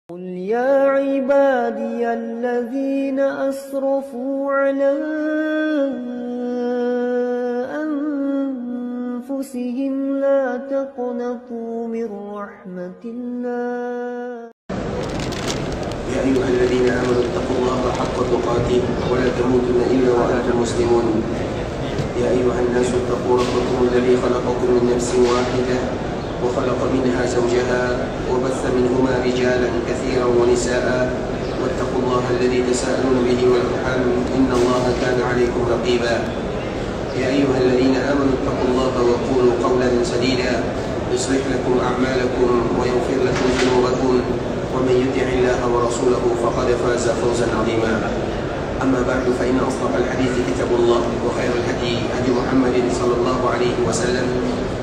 قل يا عبادي الذين أسرفوا على أنفسهم لا تقنطوا من رحمة الله يا أيها الذين آمنوا اتقوا الله حق تقاته ولا تموتن إلا وأنتم مسلمون يا أيها الناس اتقوا ربكم الذي خلقكم من نفس واحدة وخلق منها زوجها وبث منهما رجالا كثيرا ونساء واتقوا الله الذي تساءلون به والأرحام إن الله كان عليكم رقيبا يا أيها الذين آمنوا اتقوا الله وقولوا قولا سديدا يصلح لكم أعمالكم ويغفر لكم ذنوبكم ومن يطع الله ورسوله فقد فاز فوزا عظيما أما بعد فإن أصدق الحديث كتاب الله وخير الهدي هدي محمد صلى الله عليه وسلم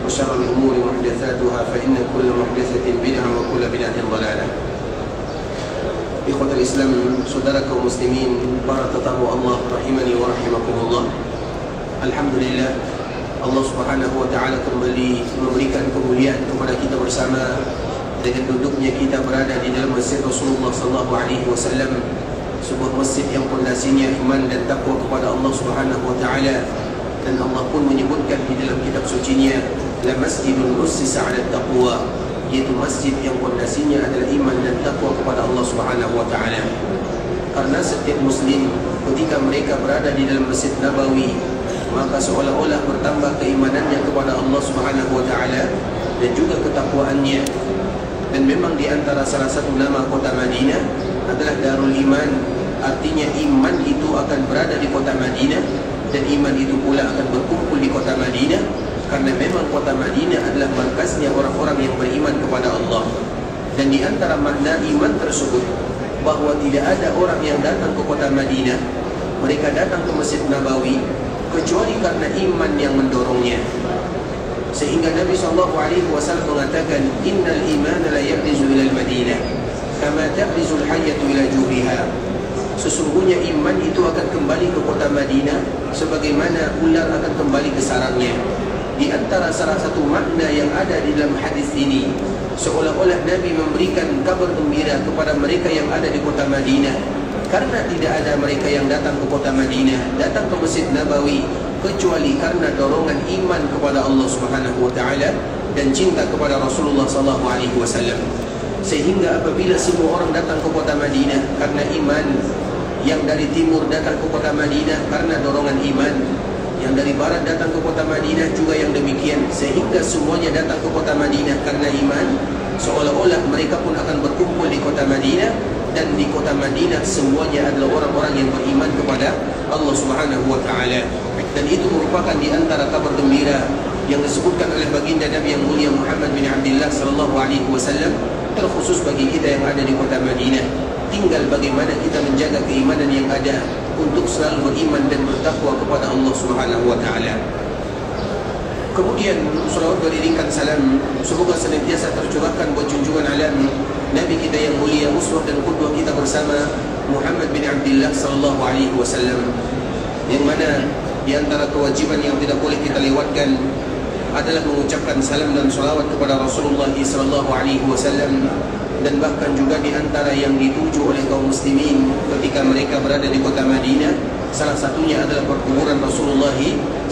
وشر الأمور محدثاتها فإن كل محدثة بدعة وكل بدعة ضلالة. إخوة الإسلام, saudara kaum muslimin, para tetamu Allah rahimani wa rahimakumullah. Alhamdulillah, Allah Subhanahu wa taala kembali memberikan kemuliaan kepada kita bersama dengan duduknya kita berada di dalam masjid Rasulullah sallallahu alaihi wasallam, sebuah masjid yang pondasinya iman dan takwa kepada Allah Subhanahu wa taala. Dan Allah pun menyebutkan di dalam kitab sucinya, la masjidun ussisa 'ala taqwa, yaitu masjid yang pondasinya adalah iman dan takwa kepada Allah Subhanahu wa taala. Karena setiap muslim ketika mereka berada di dalam Masjid Nabawi, maka seolah-olah bertambah keimanannya kepada Allah Subhanahu wa taala dan juga ketakwaannya. Dan memang di antara salah satu nama kota Madinah adalah Darul Iman, artinya iman itu akan berada di kota Madinah dan iman itu pula akan berkumpul di kota Madinah, karena memang kota Madinah adalah markasnya orang-orang yang beriman kepada Allah. Dan di antara makna iman tersebut, bahwa tidak ada orang yang datang ke kota Madinah, mereka datang ke Masjid Nabawi kecuali karena iman yang mendorongnya. Sehingga Nabi SAW mengatakan, innal iman la yabdizu ilal Madinah kama tabdizul hayyatu ila juhriha. Sesungguhnya iman itu akan kembali ke kota Madinah sebagaimana ular akan kembali ke sarangnya. Di antara salah satu makna yang ada di dalam hadis ini, seolah-olah Nabi memberikan kabar gembira kepada mereka yang ada di kota Madinah, karena tidak ada mereka yang datang ke kota Madinah, datang ke Masjid Nabawi, kecuali karena dorongan iman kepada Allah Subhanahu wa taala dan cinta kepada Rasulullah sallallahu alaihi wasallam. Sehingga apabila semua orang datang ke kota Madinah karena iman, yang dari timur datang ke kota Madinah karena dorongan iman, yang dari barat datang ke kota Madinah juga yang demikian, sehingga semuanya datang ke kota Madinah karena iman, seolah-olah mereka pun akan berkumpul di kota Madinah. Dan di kota Madinah semuanya adalah orang-orang yang beriman kepada Allah Subhanahu wa taala. Dan itu merupakan di antara kabar gembira yang disebutkan oleh baginda Nabi yang mulia Muhammad bin Abdullah sallallahu alaihi wasallam, terkhusus bagi kita yang ada di kota Madinah. Tinggal bagaimana kita menjaga keimanan yang ada untuk selalu beriman dan bertakwa kepada Allah Subhanahu wa taala. Kemudian salawat beriringkan salam semoga senantiasa tercurahkan buat junjungan alam Nabi kita yang mulia, uswah dan qudwah kita bersama, Muhammad bin Abdullah sallallahu alaihi wasallam, yang mana di antara kewajiban yang tidak boleh kita lewatkan adalah mengucapkan salam dan salawat kepada Rasulullah sallallahu alaihi wasallam. Dan bahkan juga di antara yang dituju oleh kaum muslimin ketika mereka berada di kota Madinah, salah satunya adalah perkuburan Rasulullah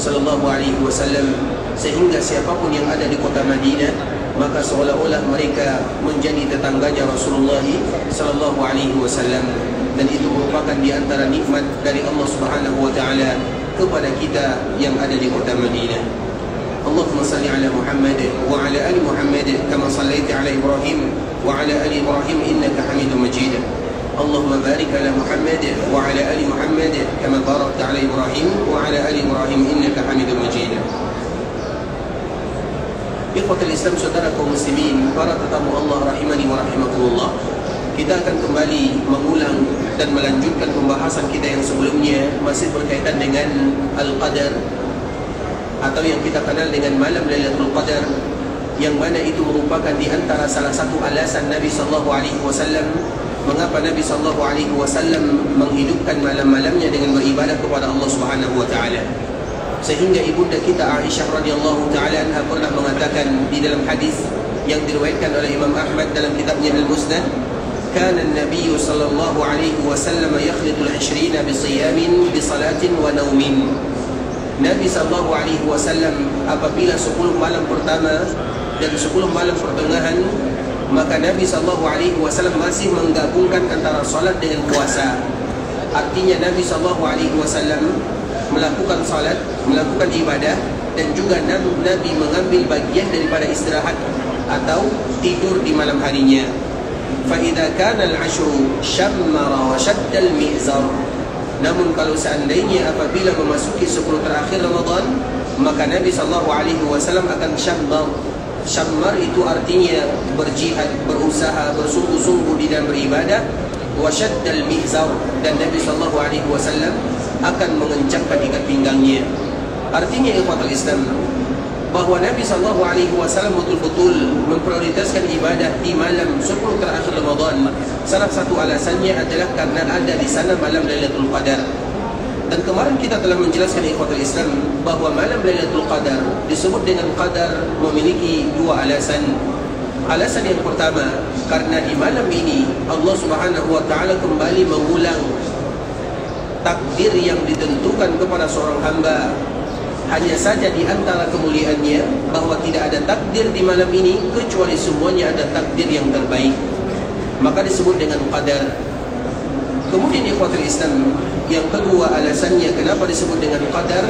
sallallahu alaihi wasallam. Sehingga siapapun yang ada di kota Madinah, maka seolah-olah mereka menjadi tetangganya Rasulullah sallallahu alaihi wasallam. Dan itu merupakan di antara nikmat dari Allah Subhanahu wa taala kepada kita yang ada di kota Madinah. Allahumma salli ala Muhammad wa ala ali Muhammad kama sallaita ala Ibrahim wa ala ali Ibrahim innaka Hamidum Majid. Allahumma barik ala Muhammad wa ala ali Muhammad kama barakta ala Ibrahim wa ala ali Ibrahim innaka Hamidum Majid. Ikhwatul Islam, saudara kaum muslimin, para tetamu Allah rahimani wa rahimakumullah. Kita akan kembali mengulang dan melanjutkan pembahasan kita yang sebelumnya, masih berkaitan dengan Al-Qadar, atau yang kita kenal dengan malam Lailatul Qadar, yang mana itu merupakan di antara salah satu alasan Nabi sallallahu alaihi wasallam mengapa Nabi sallallahu alaihi wasallam menghidupkan malam-malamnya dengan beribadah kepada Allah Subhanahu wa taala. Sehingga ibunda kita Aisyah radhiyallahu taala anha pernah mengatakan di dalam hadis yang diriwayatkan oleh Imam Ahmad dalam kitabnya Al-Musnad, كان النبي صلى الله عليه وسلم يخلط العشرين بصيام بصلاة ونوم. Nabi sallallahu alaihi wasallam apabila 10 malam pertama dan 10 malam pertengahan, maka Nabi sallallahu alaihi wasallam masih menggabungkan antara salat dengan puasa. Artinya Nabi sallallahu alaihi wasallam melakukan salat, melakukan ibadah, dan juga Nabi mengambil bagian daripada istirahat atau tidur di malam harinya. Fa idza kana al-'ashru shammara wa shadda al-mi'zar. Namun kalau seandainya apabila memasuki 10 terakhir Ramadan, maka Nabi sallallahu alaihi wasallam akan syammar. Syammar itu artinya berjihad, berusaha, bersungguh-sungguh di dalam beribadah. Wa syaddal mizar, dan Nabi sallallahu alaihi wasallam akan mengencangkan ikat pinggangnya. Artinya ikhwatul Islam, bahwa Nabi sallallahu alaihi wasallam betul-betul memprioritaskan ibadah di malam 10 terakhir Ramadan. Salah satu alasannya adalah karena ada di sana malam Lailatul Qadar. Dan kemarin kita telah menjelaskan ikhwatul Islam bahwa malam Lailatul Qadar disebut dengan qadar memiliki dua alasan. Alasan yang pertama, karena di malam ini Allah Subhanahu wa taala kembali mengulang takdir yang ditentukan kepada seorang hamba. Hanya saja di antara kemuliaannya bahwa tidak ada takdir di malam ini kecuali semuanya ada takdir yang terbaik. Maka disebut dengan qadar. Kemudian ikhwatul Islam, yang kedua alasannya kenapa disebut dengan qadar,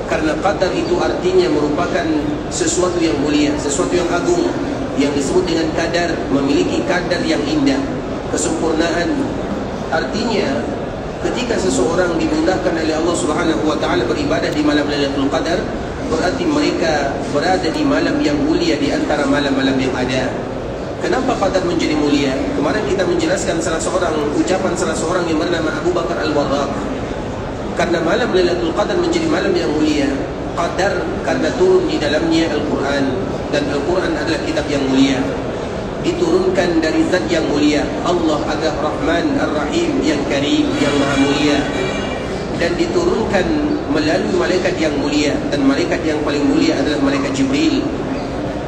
karena qadar itu artinya merupakan sesuatu yang mulia, sesuatu yang agung, yang disebut dengan kadar, memiliki kadar yang indah, kesempurnaan. Artinya ketika seseorang dimudahkan oleh Allah Subhanahu wa taala beribadah di malam Lailatul Qadar, berarti mereka berada di malam yang mulia di antara malam-malam yang ada. Kenapa qadar menjadi mulia? Kemarin kita menjelaskan ucapan salah seorang yang bernama Abu Bakar Al-Warraq. Karena malam Lailatul Qadar menjadi malam yang mulia, qadar karena turun di dalamnya Al-Quran, dan Al-Quran adalah kitab yang mulia, diturunkan dari zat yang mulia. Allah adalah Rahman Ar-Rahim, yang Karim, yang Maha Mulia, dan diturunkan melalui malaikat yang mulia, dan malaikat yang paling mulia adalah malaikat Jibril.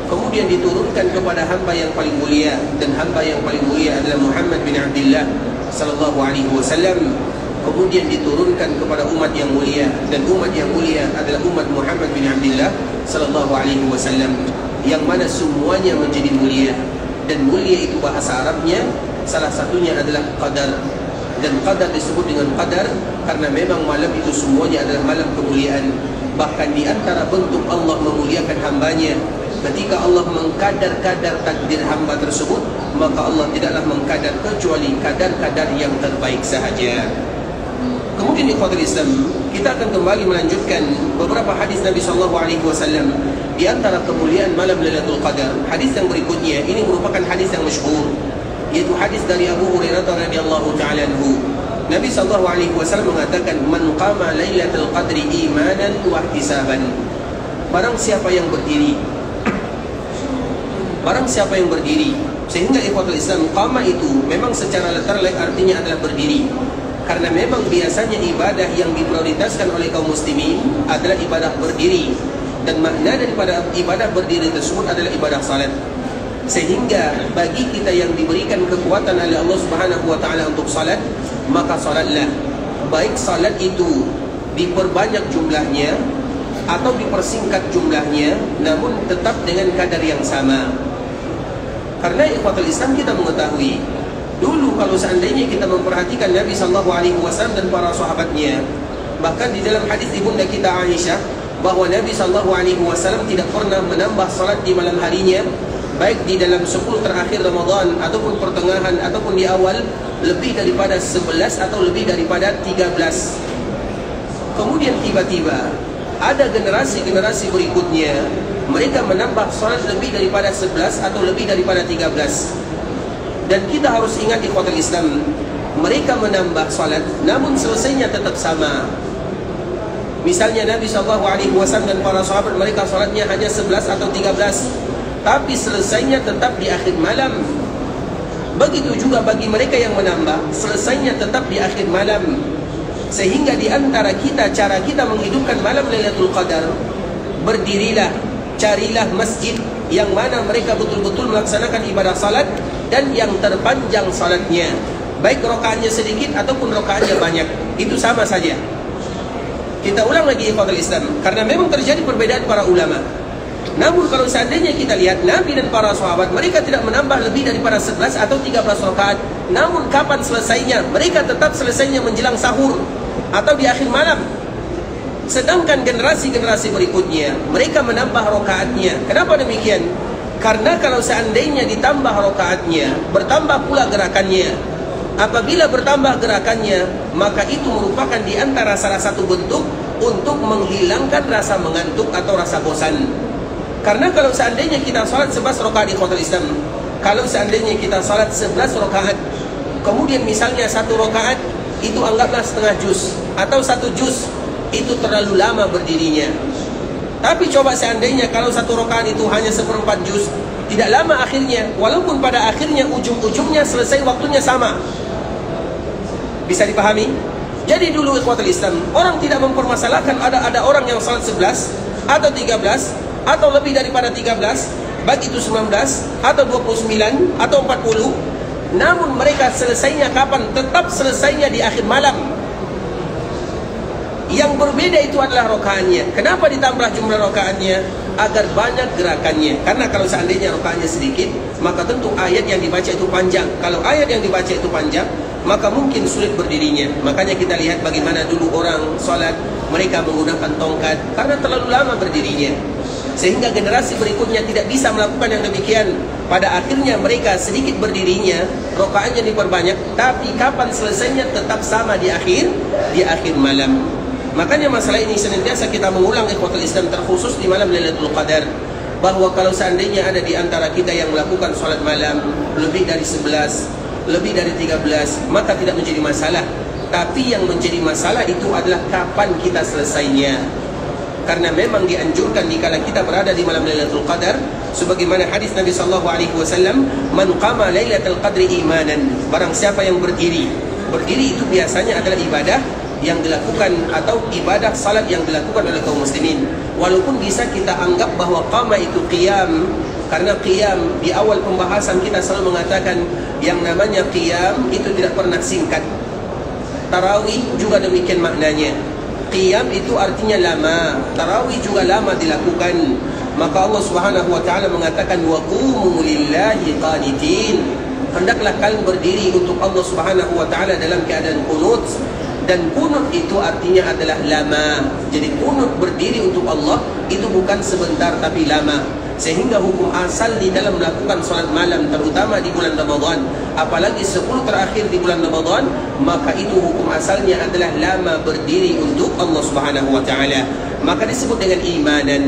Kemudian diturunkan kepada hamba yang paling mulia, dan hamba yang paling mulia adalah Muhammad bin Abdullah sallallahu alaihi wasallam. Kemudian diturunkan kepada umat yang mulia, dan umat yang mulia adalah umat Muhammad bin Abdullah sallallahu alaihi wasallam, yang mana semuanya menjadi mulia. Dan mulia itu bahasa Arabnya salah satunya adalah qadar. Dan qadar disebut dengan qadar karena memang malam itu semuanya adalah malam kemuliaan. Bahkan di antara bentuk Allah memuliakan hambanya, ketika Allah mengkadar-kadar takdir hamba tersebut, maka Allah tidaklah mengkadar kecuali kadar-kadar yang terbaik sahaja. Kemudian ikhwatul Islam, kita akan kembali melanjutkan beberapa hadis Nabi SAW. Di antara kemuliaan malam Lailatul Qadar, hadis yang berikutnya ini merupakan hadis yang masyhur, yaitu hadis dari Abu Hurairah radhiyallahu ta'ala anhu. Nabi SAW mengatakan, "Man qama Lailatul Qadri imanan wa ihtisaban." Barang siapa yang berdiri, sehingga ikhwatul Islam, qama itu memang secara letterlek artinya adalah berdiri. Karena memang biasanya ibadah yang diprioritaskan oleh kaum muslimin adalah ibadah berdiri, dan makna daripada ibadah berdiri tersebut adalah ibadah salat. Sehingga bagi kita yang diberikan kekuatan oleh Allah Subhanahu wa taala untuk salat, maka salatlah. Baik salat itu diperbanyak jumlahnya atau dipersingkat jumlahnya, namun tetap dengan kadar yang sama. Karena ikhwatul Islam, kita mengetahui dulu kalau seandainya kita memperhatikan Nabi SAW dan para sahabatnya, bahkan di dalam hadis ibunda kita Aisyah, bahwa Nabi SAW tidak pernah menambah salat di malam harinya, baik di dalam 10 terakhir Ramadan ataupun pertengahan ataupun di awal, lebih daripada 11 atau lebih daripada 13. Kemudian tiba-tiba ada generasi-generasi berikutnya, mereka menambah salat lebih daripada 11 atau lebih daripada 13. Dan kita harus ingat ikhwatul Islam, mereka menambah salat namun selesainya tetap sama. Misalnya Nabi SAW dan para sahabat, mereka salatnya hanya 11 atau 13, tapi selesainya tetap di akhir malam. Begitu juga bagi mereka yang menambah, selesainya tetap di akhir malam. Sehingga di antara kita, cara kita menghidupkan malam Lailatul Qadar, berdirilah, carilah masjid yang mana mereka betul-betul melaksanakan ibadah salat, dan yang terpanjang salatnya, baik rakaatnya sedikit ataupun rakaatnya banyak, itu sama saja. Kita ulang lagi ikhwatul Islam, karena memang terjadi perbedaan para ulama. Namun kalau seandainya kita lihat Nabi dan para sahabat, mereka tidak menambah lebih daripada 11 atau 13 rakaat. Namun kapan selesainya? Mereka tetap selesainya menjelang sahur atau di akhir malam. Sedangkan generasi-generasi berikutnya, mereka menambah rakaatnya. Kenapa demikian? Karena kalau seandainya ditambah rakaatnya, bertambah pula gerakannya. Apabila bertambah gerakannya, maka itu merupakan di antara salah satu bentuk untuk menghilangkan rasa mengantuk atau rasa bosan. Karena kalau seandainya kita salat 11 rakaat di khotul Islam, kalau seandainya kita salat 11 rakaat, kemudian misalnya satu rakaat itu anggaplah setengah juz atau satu juz, itu terlalu lama berdirinya. Tapi coba seandainya kalau satu rakaat itu hanya seperempat juz, tidak lama akhirnya, walaupun pada akhirnya ujung-ujungnya selesai waktunya sama. Bisa dipahami? Jadi dulu ikhwatul Islam, orang tidak mempermasalahkan ada orang yang salat 11 atau 13 atau lebih daripada 13, baik itu 19 atau 29 atau 40. Namun mereka selesainya kapan? Tetap selesainya di akhir malam. Yang berbeda itu adalah rakaatnya. Kenapa ditambah jumlah rakaatnya? Agar banyak gerakannya. Karena kalau seandainya rakaatnya sedikit, maka tentu ayat yang dibaca itu panjang. Kalau ayat yang dibaca itu panjang, maka mungkin sulit berdirinya. Makanya kita lihat bagaimana dulu orang sholat, mereka menggunakan tongkat karena terlalu lama berdirinya, sehingga generasi berikutnya tidak bisa melakukan yang demikian. Pada akhirnya mereka sedikit berdirinya, rakaatnya diperbanyak, tapi kapan selesainya tetap sama di akhir malam. Makanya masalah ini senantiasa kita mengulang ikhwatul Islam, terkhusus di malam Lailatul Qadar, bahwa kalau seandainya ada di antara kita yang melakukan sholat malam lebih dari 11, lebih dari 13, maka tidak menjadi masalah. Tapi yang menjadi masalah itu adalah kapan kita selesainya. Karena memang dianjurkan dikala kita berada di malam Lailatul Qadar, sebagaimana hadis Nabi sallallahu alaihi wasallam, "Man qama Lailatul Qadri imanan." Barang siapa yang berdiri itu biasanya adalah ibadah yang dilakukan atau ibadah salat yang dilakukan oleh kaum muslimin. Walaupun bisa kita anggap bahwa qama itu qiyam, karena qiyam di awal pembahasan kita selalu mengatakan yang namanya qiyam itu tidak pernah singkat. Tarawih juga demikian maknanya. Qiyam itu artinya lama, tarawih juga lama dilakukan. Maka Allah Subhanahu wa taala mengatakan wa qumu lillahi qanitin. Hendaklah kalian berdiri untuk Allah Subhanahu wa taala dalam keadaan qunut. Dan kunut itu artinya adalah lama. Jadi kunut berdiri untuk Allah itu bukan sebentar tapi lama. Sehingga hukum asal di dalam melakukan salat malam, terutama di bulan Ramadan, apalagi 10 terakhir di bulan Ramadan, maka itu hukum asalnya adalah lama berdiri untuk Allah Subhanahu wa taala. Maka disebut dengan imanan.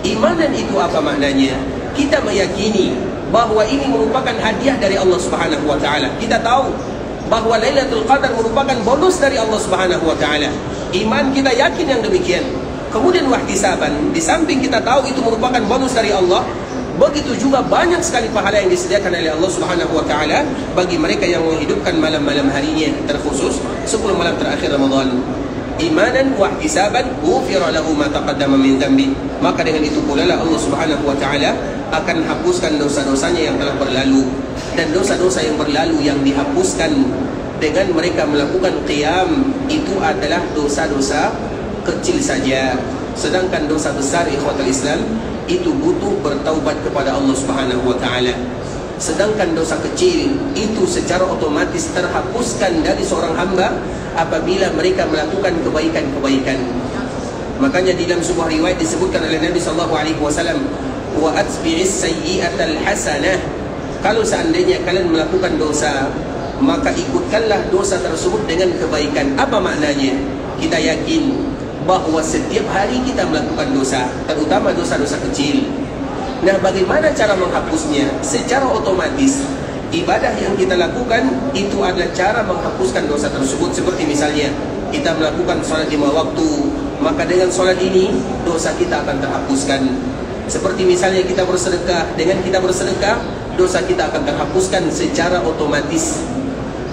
Imanan itu apa maknanya? Kita meyakini bahwa ini merupakan hadiah dari Allah Subhanahu wa taala. Kita tahu bahwa Lailatul Qadar merupakan bonus dari Allah Subhanahu wa taala. Iman kita yakin yang demikian. Kemudian wahtisaban, di samping kita tahu itu merupakan bonus dari Allah, begitu juga banyak sekali pahala yang disediakan oleh Allah Subhanahu wa taala bagi mereka yang menghidupkan malam-malam harinya, terkhusus 10 malam terakhir Ramadan. Imanan wahtisaban ghufira lahu ma taqaddama min dzambi. Maka dengan itu pula Allah Subhanahu wa taala akan hapuskan dosa-dosanya yang telah berlalu. Dan dosa-dosa yang berlalu yang dihapuskan dengan mereka melakukan qiyam itu adalah dosa-dosa kecil saja. Sedangkan dosa besar ikhwatul Islam itu butuh bertaubat kepada Allah Subhanahu wa taala. Sedangkan dosa kecil itu secara otomatis terhapuskan dari seorang hamba apabila mereka melakukan kebaikan-kebaikan. Makanya di dalam sebuah riwayat disebutkan oleh Nabi sallallahu alaihi wasallam, "Wa atbi'is sayyi'atal hasanah." Kalau seandainya kalian melakukan dosa, maka ikutkanlah dosa tersebut dengan kebaikan. Apa maknanya? Kita yakin bahwa setiap hari kita melakukan dosa, terutama dosa-dosa kecil. Nah, bagaimana cara menghapusnya? Secara otomatis, ibadah yang kita lakukan itu adalah cara menghapuskan dosa tersebut. Seperti misalnya, kita melakukan sholat 5 waktu, maka dengan sholat ini, dosa kita akan terhapuskan. Seperti misalnya kita bersedekah, dengan kita bersedekah, dosa kita akan terhapuskan secara otomatis.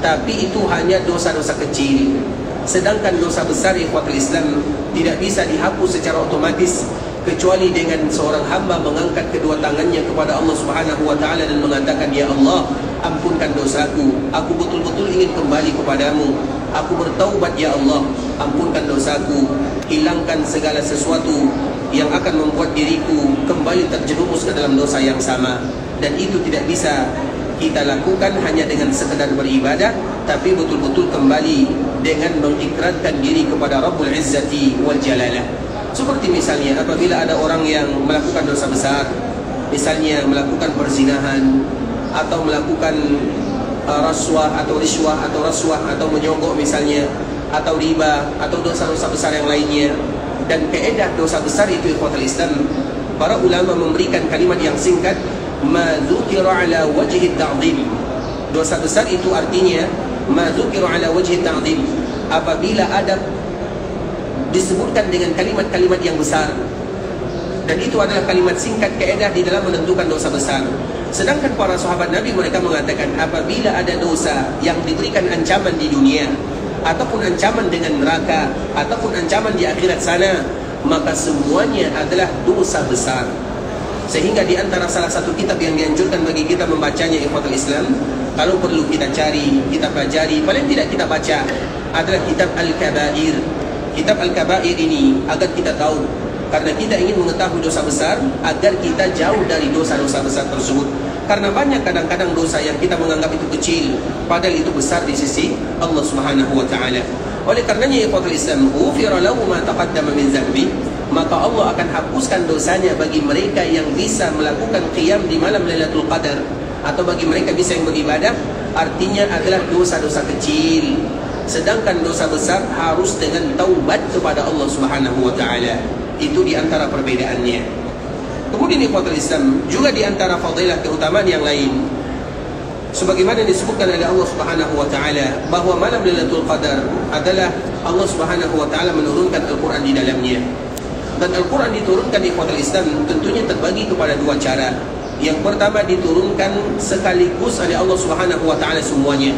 Tapi itu hanya dosa-dosa kecil. Sedangkan dosa besar ikhwatul Islam tidak bisa dihapus secara otomatis kecuali dengan seorang hamba mengangkat kedua tangannya kepada Allah Subhanahu wa taala dan mengatakan, "Ya Allah, ampunkan dosaku, aku betul-betul ingin kembali kepadamu, aku bertaubat ya Allah, ampunkan dosaku, hilangkan segala sesuatu yang akan membuat diriku kembali terjerumus ke dalam dosa yang sama. Dan itu tidak bisa kita lakukan hanya dengan sekedar beribadah, tapi betul-betul kembali dengan mengikrarkan diri kepada Rabbul Izzati wal Jalalah. Seperti misalnya apabila ada orang yang melakukan dosa besar, misalnya melakukan perzinahan, atau melakukan rasuah atau riswah atau menyogok misalnya, atau riba, atau dosa-dosa besar yang lainnya. Dan keedah dosa besar itu ikhwatul Islam, para ulama memberikan kalimat yang singkat, ma dzukira ala wajhi ta'dhim. Dosa besar itu artinya ma dzukira ala wajhi ta'dhim, apabila ada disebutkan dengan kalimat-kalimat yang besar. Dan itu adalah kalimat singkat keedah di dalam menentukan dosa besar. Sedangkan para sahabat Nabi mereka mengatakan apabila ada dosa yang diberikan ancaman di dunia, ataupun ancaman dengan neraka, ataupun ancaman di akhirat sana, maka semuanya adalah dosa besar. Sehingga di antara salah satu kitab yang dianjurkan bagi kita membacanya ikhwatul Islam, kalau perlu kita cari, kita pelajari, paling tidak kita baca, adalah kitab Al-Kabair. Kitab Al-Kabair ini agar kita tahu, karena kita ingin mengetahui dosa besar agar kita jauh dari dosa-dosa besar tersebut. Karena banyak kadang-kadang dosa yang kita menganggap itu kecil, padahal itu besar di sisi Allah Subhanahu wa taala. Oleh karenanya ikhwatul Islam, ghufira lahu ma taqaddama min dzambi, maka Allah akan hapuskan dosanya bagi mereka yang bisa melakukan qiyam di malam Lailatul Qadar, atau bagi mereka bisa yang beribadah, artinya adalah dosa-dosa kecil. Sedangkan dosa besar harus dengan taubat kepada Allah Subhanahu wa taala. Itu di antara perbedaannya. Kemudian ikhwatul Islam, juga di antara fadilah keutamaan yang lain, sebagaimana disebutkan oleh Allah Subhanahu wa taala, bahwa malam Lailatul Qadar adalah Allah Subhanahu wa taala menurunkan Al-Qur'an di dalamnya. Dan Al-Qur'an diturunkan ikhwatul Islam tentunya terbagi kepada dua cara. Yang pertama diturunkan sekaligus oleh Allah Subhanahu wa taala semuanya,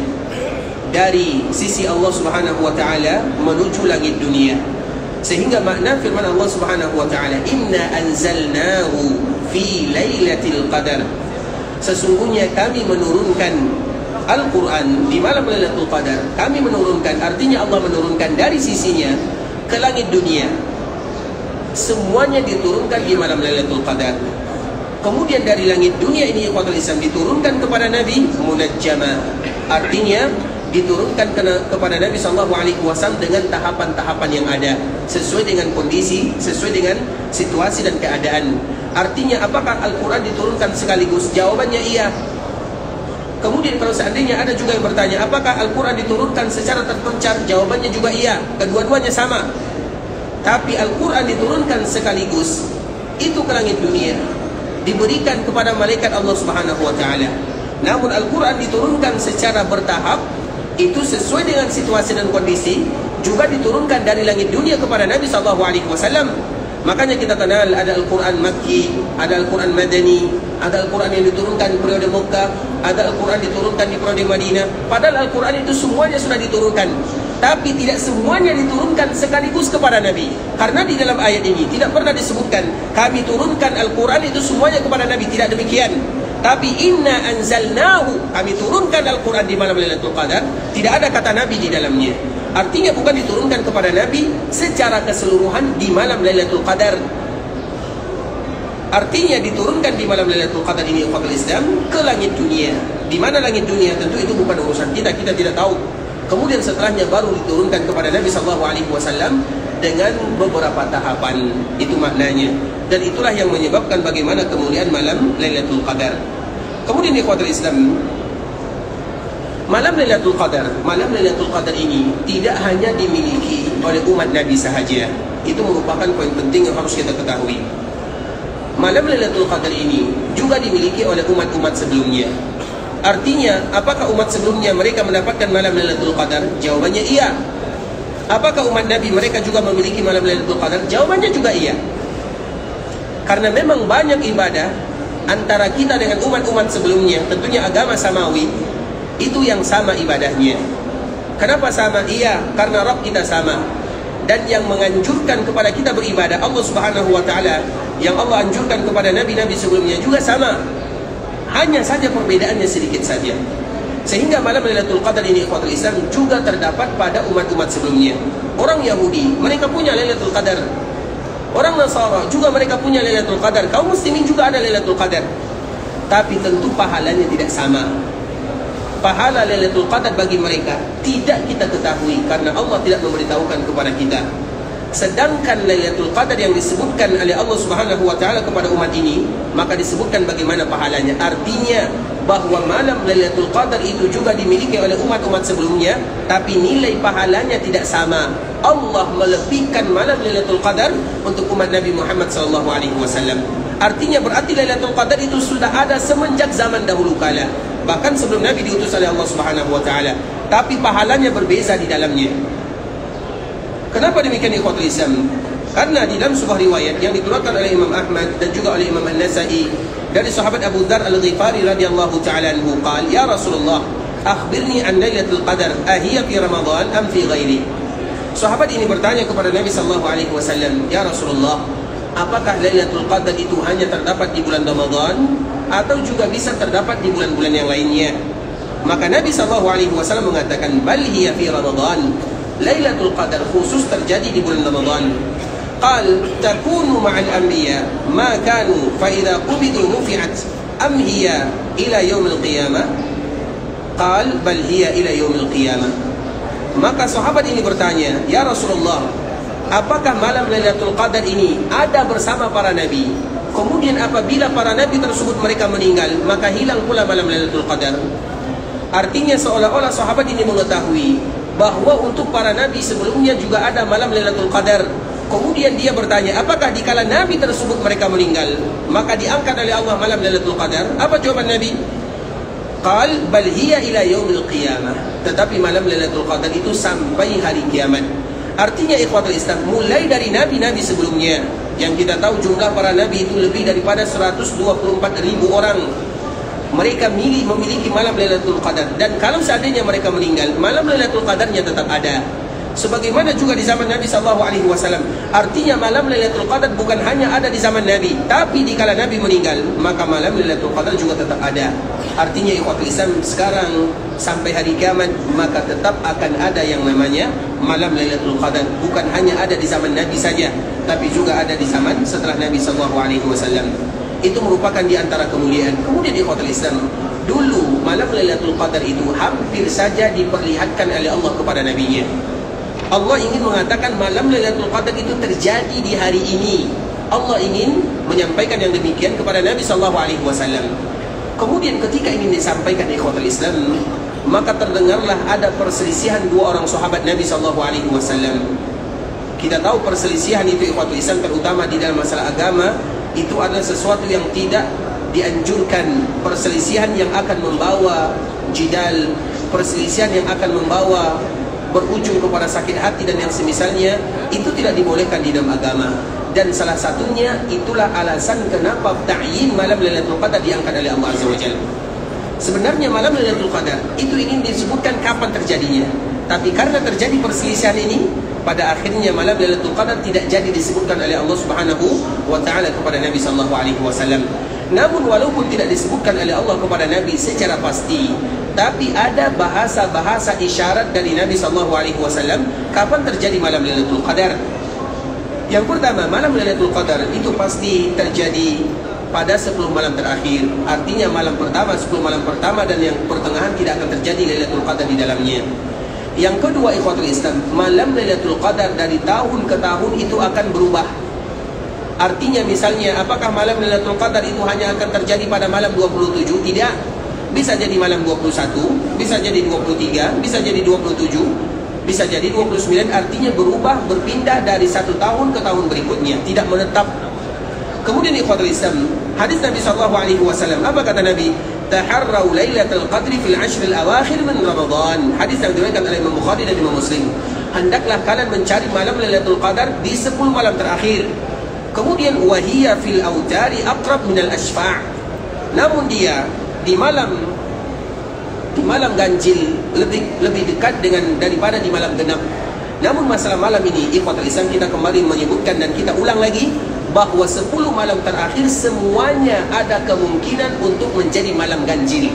dari sisi Allah Subhanahu wa taala menuju langit dunia. Sehingga makna firman Allah Subhanahu wa taala, inna anzalnahu fi lailatul qadar, sesungguhnya kami menurunkan Al-Quran di malam Lailatul Qadar. Kami menurunkan, artinya Allah menurunkan dari sisinya ke langit dunia. Semuanya diturunkan di malam Lailatul Qadar. Kemudian dari langit dunia ini ikhwatul Islam diturunkan kepada Nabi munajjama, artinya diturunkan kepada Nabi SAW dengan tahapan-tahapan yang ada, sesuai dengan kondisi, sesuai dengan situasi dan keadaan. Artinya apakah Al-Quran diturunkan sekaligus? Jawabannya iya. Kemudian kalau seandainya ada juga yang bertanya, apakah Al-Quran diturunkan secara terpencar? Jawabannya juga iya. Kedua-duanya sama. Tapi Al-Quran diturunkan sekaligus, itu ke langit dunia, diberikan kepada malaikat Allah Subhanahu wa taala. Namun Al-Quran diturunkan secara bertahap, itu sesuai dengan situasi dan kondisi, juga diturunkan dari langit dunia kepada Nabi SAW. Makanya kita kenal ada Al-Quran Makki, ada Al-Quran Madani, ada Al-Quran yang diturunkan periode Mekah, ada Al-Quran diturunkan di periode Madinah. Padahal Al-Quran itu semuanya sudah diturunkan, tapi tidak semuanya diturunkan sekaligus kepada Nabi. Karena di dalam ayat ini tidak pernah disebutkan kami turunkan Al-Quran itu semuanya kepada Nabi, tidak demikian. Tapi inna anzalnahu, kami turunkan Al-Quran di malam Lailatul Qadar, tidak ada kata Nabi di dalamnya. Artinya bukan diturunkan kepada Nabi secara keseluruhan di malam Lailatul Qadar. Artinya diturunkan di malam Lailatul Qadar ini ikhwatul Islam ke langit dunia. Di mana langit dunia tentu itu bukan urusan kita, kita tidak tahu. Kemudian setelahnya baru diturunkan kepada Nabi SAW dengan beberapa tahapan. Itu maknanya. Dan itulah yang menyebabkan bagaimana kemuliaan malam Lailatul Qadar. Kemudian ikhwatul Islam, malam Lailatul Qadar ini tidak hanya dimiliki oleh umat Nabi sahaja. Itu merupakan poin penting yang harus kita ketahui. Malam Lailatul Qadar ini juga dimiliki oleh umat-umat sebelumnya. Artinya, apakah umat sebelumnya mereka mendapatkan malam Lailatul Qadar? Jawabannya iya. Apakah umat Nabi mereka juga memiliki malam Lailatul Qadar? Jawabannya juga iya. Karena memang banyak ibadah antara kita dengan umat-umat sebelumnya, tentunya agama samawi, itu yang sama ibadahnya. Kenapa sama? Iya, karena Rabb kita sama. Dan yang menganjurkan kepada kita beribadah Allah Subhanahu wa taala, yang Allah anjurkan kepada nabi-nabi sebelumnya juga sama. Hanya saja perbedaannya sedikit saja. Sehingga malam Lailatul Qadar ini ikhwatul Islam juga terdapat pada umat-umat sebelumnya. Orang Yahudi, mereka punya Lailatul Qadar. Orang Nasara juga mereka punya Lailatul Qadar. Kaum muslimin juga ada Lailatul Qadar. Tapi tentu pahalanya tidak sama. Pahala Lailatul Qadar bagi mereka tidak kita ketahui karena Allah tidak memberitahukan kepada kita. Sedangkan Lailatul Qadar yang disebutkan oleh Allah Subhanahu wa taala kepada umat ini, maka disebutkan bagaimana pahalanya. Artinya bahwa malam Lailatul Qadar itu juga dimiliki oleh umat-umat sebelumnya, tapi nilai pahalanya tidak sama. Allah melebihkan malam Lailatul Qadar untuk umat Nabi Muhammad SAW. Artinya berarti Lailatul Qadar itu sudah ada semenjak zaman dahulu kala, bahkan sebelum Nabi diutus oleh Allah Subhanahu wa taala. Tapi pahalanya berbeza di dalamnya. Kenapa demikian ikhwatul Islam? Karena di dalam sebuah riwayat yang dikeluarkan oleh Imam Ahmad dan juga oleh Imam An-Nasai dari sahabat Abu Dzar Al-Ghifari radhiyallahu ta'ala anhu, qala ya Rasulullah akhbirni an Lailatul Qadar ahiya fi Ramadan am fi ghairi. Sahabat ini bertanya kepada Nabi sallallahu alaihi wasallam, ya Rasulullah, apakah Lailatul Qadar itu hanya terdapat di bulan Ramadan atau juga bisa terdapat di bulan-bulan yang lainnya? Maka Nabi sallallahu alaihi wasallam mengatakan, bal hiya fi Ramadan. Lailatul Qadar khusus terjadi di bulan Ramadan. Qal takunu ma'al anbiya ma kanu fa idza qubidu rufi'at am hiya ila yaumil qiyamah. Qal bal hiya ila yaumil qiyamah. Maka sahabat ini bertanya, ya Rasulullah, apakah malam Lailatul Qadar ini ada bersama para nabi? Kemudian apabila para nabi tersebut mereka meninggal, maka hilang pula malam Lailatul Qadar. Artinya seolah-olah sahabat ini mengetahui bahwa untuk para nabi sebelumnya juga ada malam Lailatul Qadar. Kemudian dia bertanya, apakah dikala nabi tersebut mereka meninggal, maka diangkat oleh Allah malam Lailatul Qadar? Apa jawaban Nabi? Qal bal hiya ila yaumil qiyamah. Tetapi malam Lailatul Qadar itu sampai hari kiamat. Artinya ikhwatul Islam, mulai dari nabi-nabi sebelumnya, yang kita tahu jumlah para nabi itu lebih daripada 124.000 orang, mereka memiliki malam Lailatul Qadar. Dan kalau seandainya mereka meninggal, malam Lailatul Qadarnya tetap ada. Sebagaimana juga di zaman Nabi SAW. Artinya malam Lailatul Qadar bukan hanya ada di zaman Nabi, tapi dikala Nabi meninggal, maka malam Lailatul Qadar juga tetap ada. Artinya ikhwatul Islam, sekarang sampai hari kiamat maka tetap akan ada yang namanya malam Lailatul Qadar. Bukan hanya ada di zaman Nabi saja, tapi juga ada di zaman setelah Nabi SAW. Itu merupakan di antara kemuliaan. Kemudian ikhwatul Islam, dulu malam Lailatul Qadar itu hampir saja diperlihatkan oleh Allah kepada nabinya. Allah ingin mengatakan malam Lailatul Qadar itu terjadi di hari ini. Allah ingin menyampaikan yang demikian kepada Nabi SAW. Kemudian ketika ingin disampaikan ikhwatul Islam, maka terdengarlah ada perselisihan dua orang sahabat Nabi SAW. Kita tahu perselisihan itu ikhwatul Islam, terutama di dalam masalah agama, itu adalah sesuatu yang tidak dianjurkan. Perselisihan yang akan membawa jidal, perselisihan yang akan membawa berujung kepada sakit hati dan yang semisalnya, itu tidak dibolehkan di dalam agama. Dan salah satunya itulah alasan kenapa ta'yin malam Lailatul Qadar diangkat oleh Allah Azza wa Jalla. Sebenarnya malam Lailatul Qadar itu ingin disebutkan kapan terjadinya, tapi karena terjadi perselisihan ini, pada akhirnya malam Lailatul Qadar tidak jadi disebutkan oleh Allah Subhanahu wa taala kepada Nabi sallallahu alaihi wasallam. Namun walaupun tidak disebutkan oleh Allah kepada Nabi secara pasti, tapi ada bahasa-bahasa isyarat dari Nabi SAW kapan terjadi malam Lailatul Qadar. Yang pertama, malam Lailatul Qadar itu pasti terjadi pada 10 malam terakhir. Artinya malam pertama, 10 malam pertama dan yang pertengahan tidak akan terjadi Lailatul Qadar di dalamnya. Yang kedua ikhwatul Islam, malam Lailatul Qadar dari tahun ke tahun itu akan berubah. Artinya misalnya, apakah malam Lailatul Qadar itu hanya akan terjadi pada malam 27? Tidak. Bisa jadi malam 21, bisa jadi 23, bisa jadi 27, bisa jadi 29. Artinya berubah, berpindah dari satu tahun ke tahun berikutnya, tidak menetap. Kemudian ikhwatul Islam, hadis Nabi SAW, apa kata Nabi? Taharrau Lailatul Qadri fil ashril awakhir min Ramadan. Hadis yang diriwayatkan oleh Imam Bukhari dan Imam Muslim. Hendaklah kalian mencari malam Lailatul Qadar di 10 malam terakhir. Kemudian wahiyya fil autari aqrab minal asfa'. Namun dia di malam ganjil lebih dekat daripada di malam genap. Namun masalah malam ini ikhwatul Islam, kita kembali menyebutkan dan kita ulang lagi bahawa 10 malam terakhir semuanya ada kemungkinan untuk menjadi malam ganjil.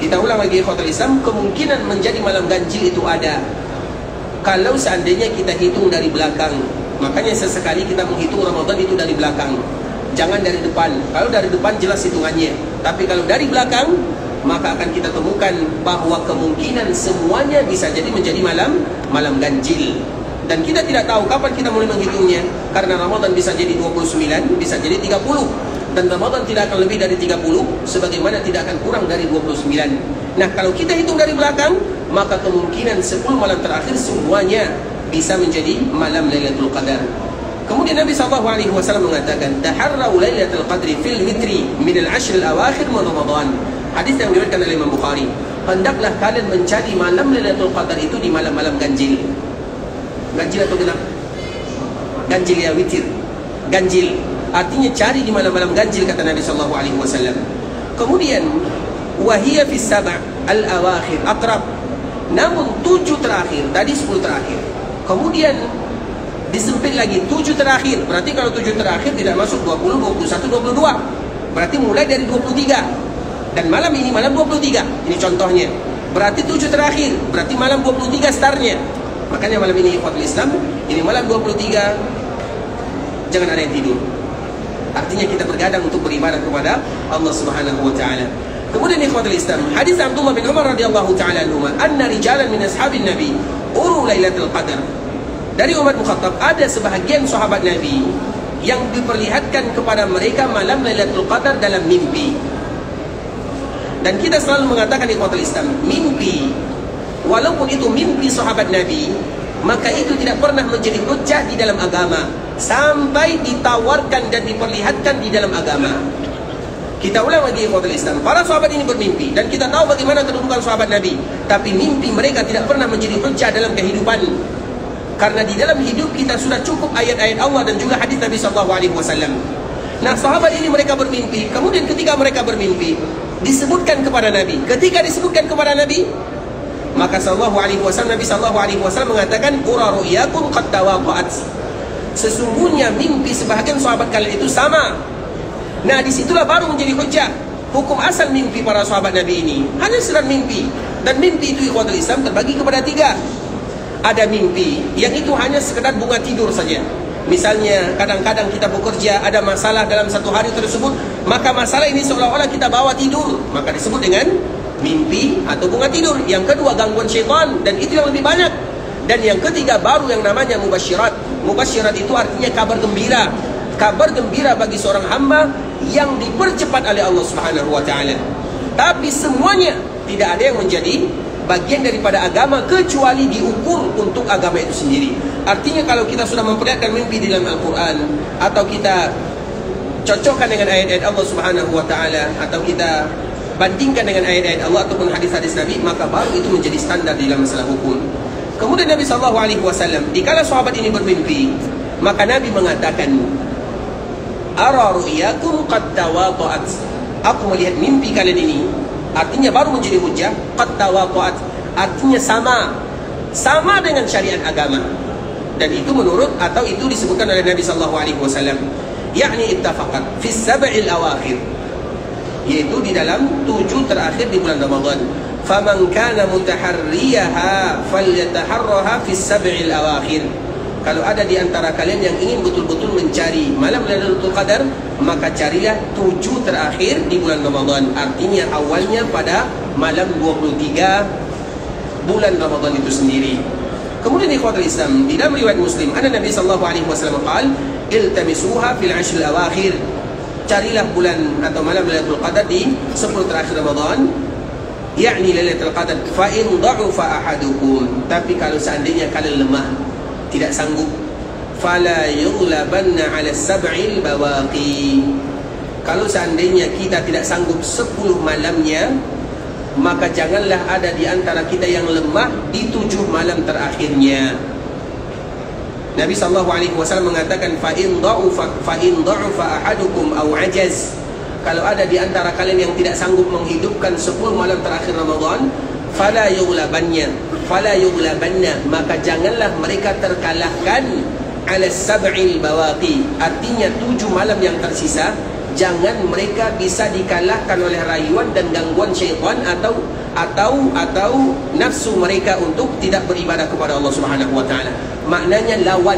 Kita ulang lagi ikhwatul Islam, kemungkinan menjadi malam ganjil itu ada kalau seandainya kita hitung dari belakang. Makanya sesekali kita menghitung Ramadan itu dari belakang, jangan dari depan. Kalau dari depan jelas hitungannya, tapi kalau dari belakang maka akan kita temukan bahawa kemungkinan semuanya bisa jadi menjadi malam ganjil. Dan kita tidak tahu kapan kita mulai menghitungnya, karena Ramadan bisa jadi 29, bisa jadi 30, dan Ramadan tidak akan lebih dari 30, sebagaimana tidak akan kurang dari 29. Nah, kalau kita hitung dari belakang, maka kemungkinan 10 malam terakhir semuanya bisa menjadi malam Lailatul Qadar. Kemudian Nabi SAW mengatakan, taharrau Lailatul Qadri fil witri min al-ashr al-awakhir min Ramadan. Hadis yang diriwayatkan oleh Imam Bukhari. Hendaklah kalian mencari malam Lailatul Qadar itu di malam-malam ganjil. Ganjil atau genap? Ganjil ya, witir. Ganjil artinya cari di malam-malam ganjil, kata Nabi SAW. Kemudian wahiyya fi sab' al-awakhir aqrab. Namun 7 terakhir, tadi 10 terakhir. Kemudian disempit lagi 7 terakhir. Berarti kalau 7 terakhir tidak masuk 20, 21, 22. Berarti mulai dari 23. Dan malam ini malam 23. Ini contohnya. Berarti 7 terakhir. Berarti malam 23 startnya. Makanya malam ini ikhwatul Islam, ini malam 23, jangan ada yang tidur. Artinya kita bergadang untuk beribadah kepada Allah Subhanahu wa taala. Kemudian ikhwatul Islam, hadis Abdullah bin Umar radhiyallahu taala anhuma, anna rijalan min ashabin Nabi uru Lailatul Qadar. Dari Umar bin Khattab, ada sebahagian sahabat Nabi yang diperlihatkan kepada mereka malam Lailatul Qadar dalam mimpi. Dan kita selalu mengatakan ikhwatul Islam, mimpi, walaupun itu mimpi sahabat Nabi, maka itu tidak pernah menjadi hujjah di dalam agama sampai ditawarkan dan diperlihatkan di dalam agama. Kita ulang lagi ikhwatul Islam, para sahabat ini bermimpi dan kita tahu bagaimana kedudukan sahabat Nabi, tapi mimpi mereka tidak pernah menjadi hujjah dalam kehidupan. Karena di dalam hidup kita sudah cukup ayat-ayat Allah dan juga hadis Nabi SAW. Nah, sahabat ini mereka bermimpi. Kemudian ketika mereka bermimpi, disebutkan kepada Nabi. Ketika disebutkan kepada Nabi, maka Nabi SAW mengatakan, ura ru'yakum qad tawaqa'at. Sesungguhnya mimpi sebahagian sahabat kalian itu sama. Nah, disitulah baru menjadi hujjah. Hukum asal mimpi para sahabat Nabi ini hanya sekedar mimpi. Dan mimpi itu ikhwatul Islam terbagi kepada 3. Ada mimpi yang itu hanya sekedar bunga tidur saja. Misalnya kadang-kadang kita bekerja, ada masalah dalam satu hari tersebut, maka masalah ini seolah-olah kita bawa tidur, maka disebut dengan mimpi atau bunga tidur. Yang kedua, gangguan syaitan, dan itu yang lebih banyak. Dan yang ketiga baru yang namanya mubasyirat. Mubasyirat itu artinya kabar gembira. Kabar gembira bagi seorang hamba yang dipercepat oleh Allah Subhanahu wa taala. Tapi semuanya tidak ada yang menjadi bagian daripada agama kecuali diukur untuk agama itu sendiri. Artinya kalau kita sudah memperlihatkan mimpi di dalam Al-Quran, atau kita cocokkan dengan ayat-ayat Allah Subhanahu wa taala, atau kita bandingkan dengan ayat-ayat Allah ataupun hadis-hadis Nabi, maka baru itu menjadi standar di dalam masalah hukum. Kemudian Nabi SAW, dikala sahabat ini bermimpi, maka Nabi mengatakan, ara ru'yakum qad tawaqa'at. Aku melihat mimpi kalian ini. Artinya baru menjadi hujjah. Qad tawaqa'at, artinya sama dengan syariat agama. Dan itu menurut atau itu disebutkan oleh Nabi SAW, yakni ittafaqat fi sab'il awakhir, yaitu di dalam 7 terakhir di bulan Ramadan. Faman kana mutaharriyaha falyataharraha fi sab'il awakhir. Kalau ada di antara kalian yang ingin betul-betul mencari malam Lailatul Qadar, maka carilah 7 terakhir di bulan Ramadan. Artinya awalnya pada malam 23 bulan Ramadan itu sendiri. Kemudian ikhwatul Islam, di dalam riwayat Muslim, ada Nabi SAW qala, iltamisuha fil 'ashr al-awakhir. Carilah bulan atau malam Lailatul Qadar di 10 terakhir Ramadan, yakni Lailatul Qadar. Fa in dha'afa ahadukum, tapi kalau seandainya kalian lemah, tidak sanggup, fala yughlabanna 'ala sab'il bawaqi. Kalau seandainya kita tidak sanggup 10 malamnya, maka janganlah ada di antara kita yang lemah di 7 malam terakhirnya. Nabi SAW mengatakan, fa in dha'afa ahadukum aw ajaz. Kalau ada di antara kalian yang tidak sanggup menghidupkan 10 malam terakhir Ramadan, fala yughlabanna, maka janganlah mereka terkalahkan ala sab'il bawaqi, artinya 7 malam yang tersisa jangan mereka bisa dikalahkan oleh rayuan dan gangguan syaitan atau nafsu mereka untuk tidak beribadah kepada Allah Subhanahu wa taala. Maknanya lawan.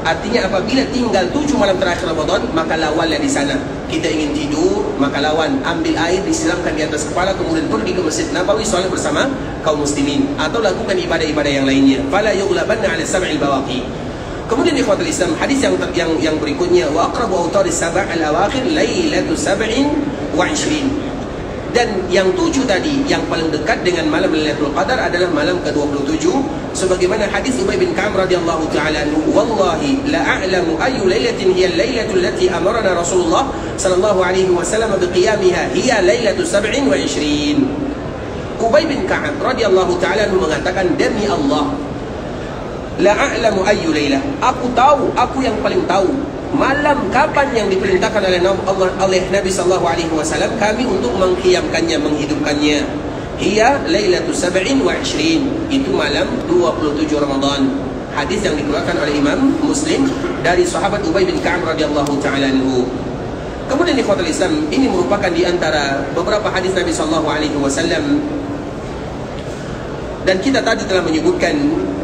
Artinya apabila tinggal 7 malam terakhir Ramadan, maka lawanlah di sana. Kita ingin tidur, maka lawan, ambil air disiramkan di atas kepala, kemudian pergi ke Masjid Nabawi solat bersama kaum muslimin atau lakukan ibadah-ibadah yang lainnya. Fala yughlabanna 'ala sab'il bawaqi. Kemudian ikhwatul Islam, hadis yang berikutnya, wa aqrabu awtaris sab' al-awakhir lailatu 27. Dan yang 7 tadi, yang paling dekat dengan malam Lailatul Qadar adalah malam ke-27, sebagaimana hadis Ubay bin Ka'ab radhiyallahu ta'ala anhu, wallahi la a'lamu ayu lailatin hiya al-lailatul lati amarna Rasulullah sallallahu alaihi wasallam biqiyamiha hiya lailatul 27. Ubay bin Ka'ab radhiyallahu ta'ala anhu mengatakan, demi Allah, la a'lamu ayu lailah, aku tahu, aku yang paling tahu malam kapan yang diperintahkan oleh Nabi sallallahu alaihi wasallam kami untuk mengqiyamkannya, menghidupkannya. Hiya lailatul 27, itu malam 27 Ramadan. Hadis yang dikeluarkan oleh Imam Muslim dari sahabat Ubay bin Ka'ab radhiyallahu ta'ala anhu. Kemudian ikhwatul Islam, ini merupakan di antara beberapa hadis Nabi sallallahu alaihi wasallam. Dan kita tadi telah menyebutkan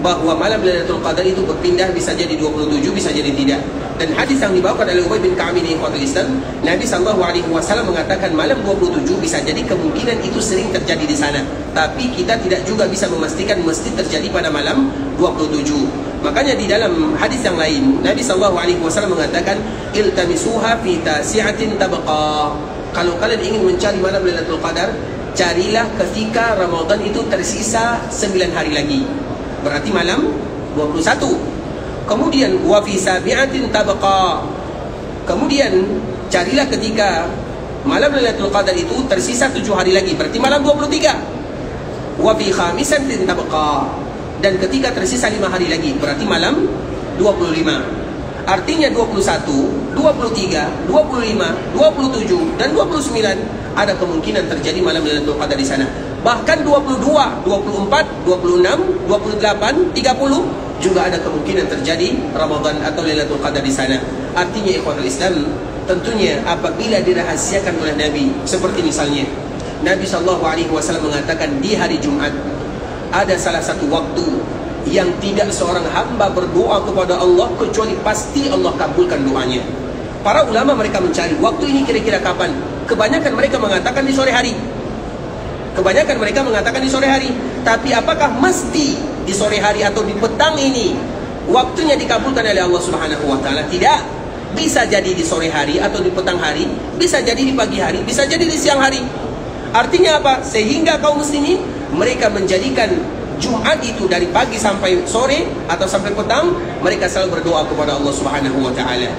bahwa malam Lailatul Qadar itu berpindah, bisa jadi 27, bisa jadi tidak. Dan hadis yang dibawakan oleh Ubay bin Ka'ab ini ikhwatul Islam, Nabi sallallahu alaihi wasallam mengatakan malam 27 bisa jadi, kemungkinan itu sering terjadi di sana. Tapi kita tidak juga bisa memastikan mesti terjadi pada malam 27. Makanya di dalam hadis yang lain Nabi sallallahu alaihi wasallam mengatakan, iltamisuha fi tasi'atin tabqa. Kalau kalian ingin mencari malam Lailatul Qadar, carilah ketika Ramadan itu tersisa 9 hari lagi. Berarti malam 21. Kemudian wa fi sabi'atin tabqa. Kemudian carilah ketika malam Lailatul Qadar itu tersisa 7 hari lagi. Berarti malam 23. Wa fi khamisatin tabqa. Dan ketika tersisa 5 hari lagi, berarti malam 25. Artinya 21, 23, 25, 27 dan 29 ada kemungkinan terjadi malam Lailatul Qadar di sana. Bahkan 22, 24, 26, 28, 30 juga ada kemungkinan terjadi Ramadan atau Lailatul Qadar di sana. Artinya ikhwatul Islam, tentunya apabila dirahasiakan oleh Nabi, seperti misalnya Nabi SAW mengatakan di hari Jumat ada salah satu waktu yang tidak seorang hamba berdoa kepada Allah kecuali pasti Allah kabulkan doanya. Para ulama mereka mencari waktu ini kira-kira kapan. Kebanyakan mereka mengatakan di sore hari. Kebanyakan mereka mengatakan di sore hari. Tapi apakah mesti di sore hari atau di petang ini waktunya dikabulkan oleh Allah Subhanahu wa taala? Tidak. Bisa jadi di sore hari atau di petang hari, bisa jadi di pagi hari, bisa jadi di siang hari. Artinya apa? Sehingga kaum muslimin mereka menjadikan Jumat itu dari pagi sampai sore atau sampai petang, mereka selalu berdoa kepada Allah Subhanahu wa taala.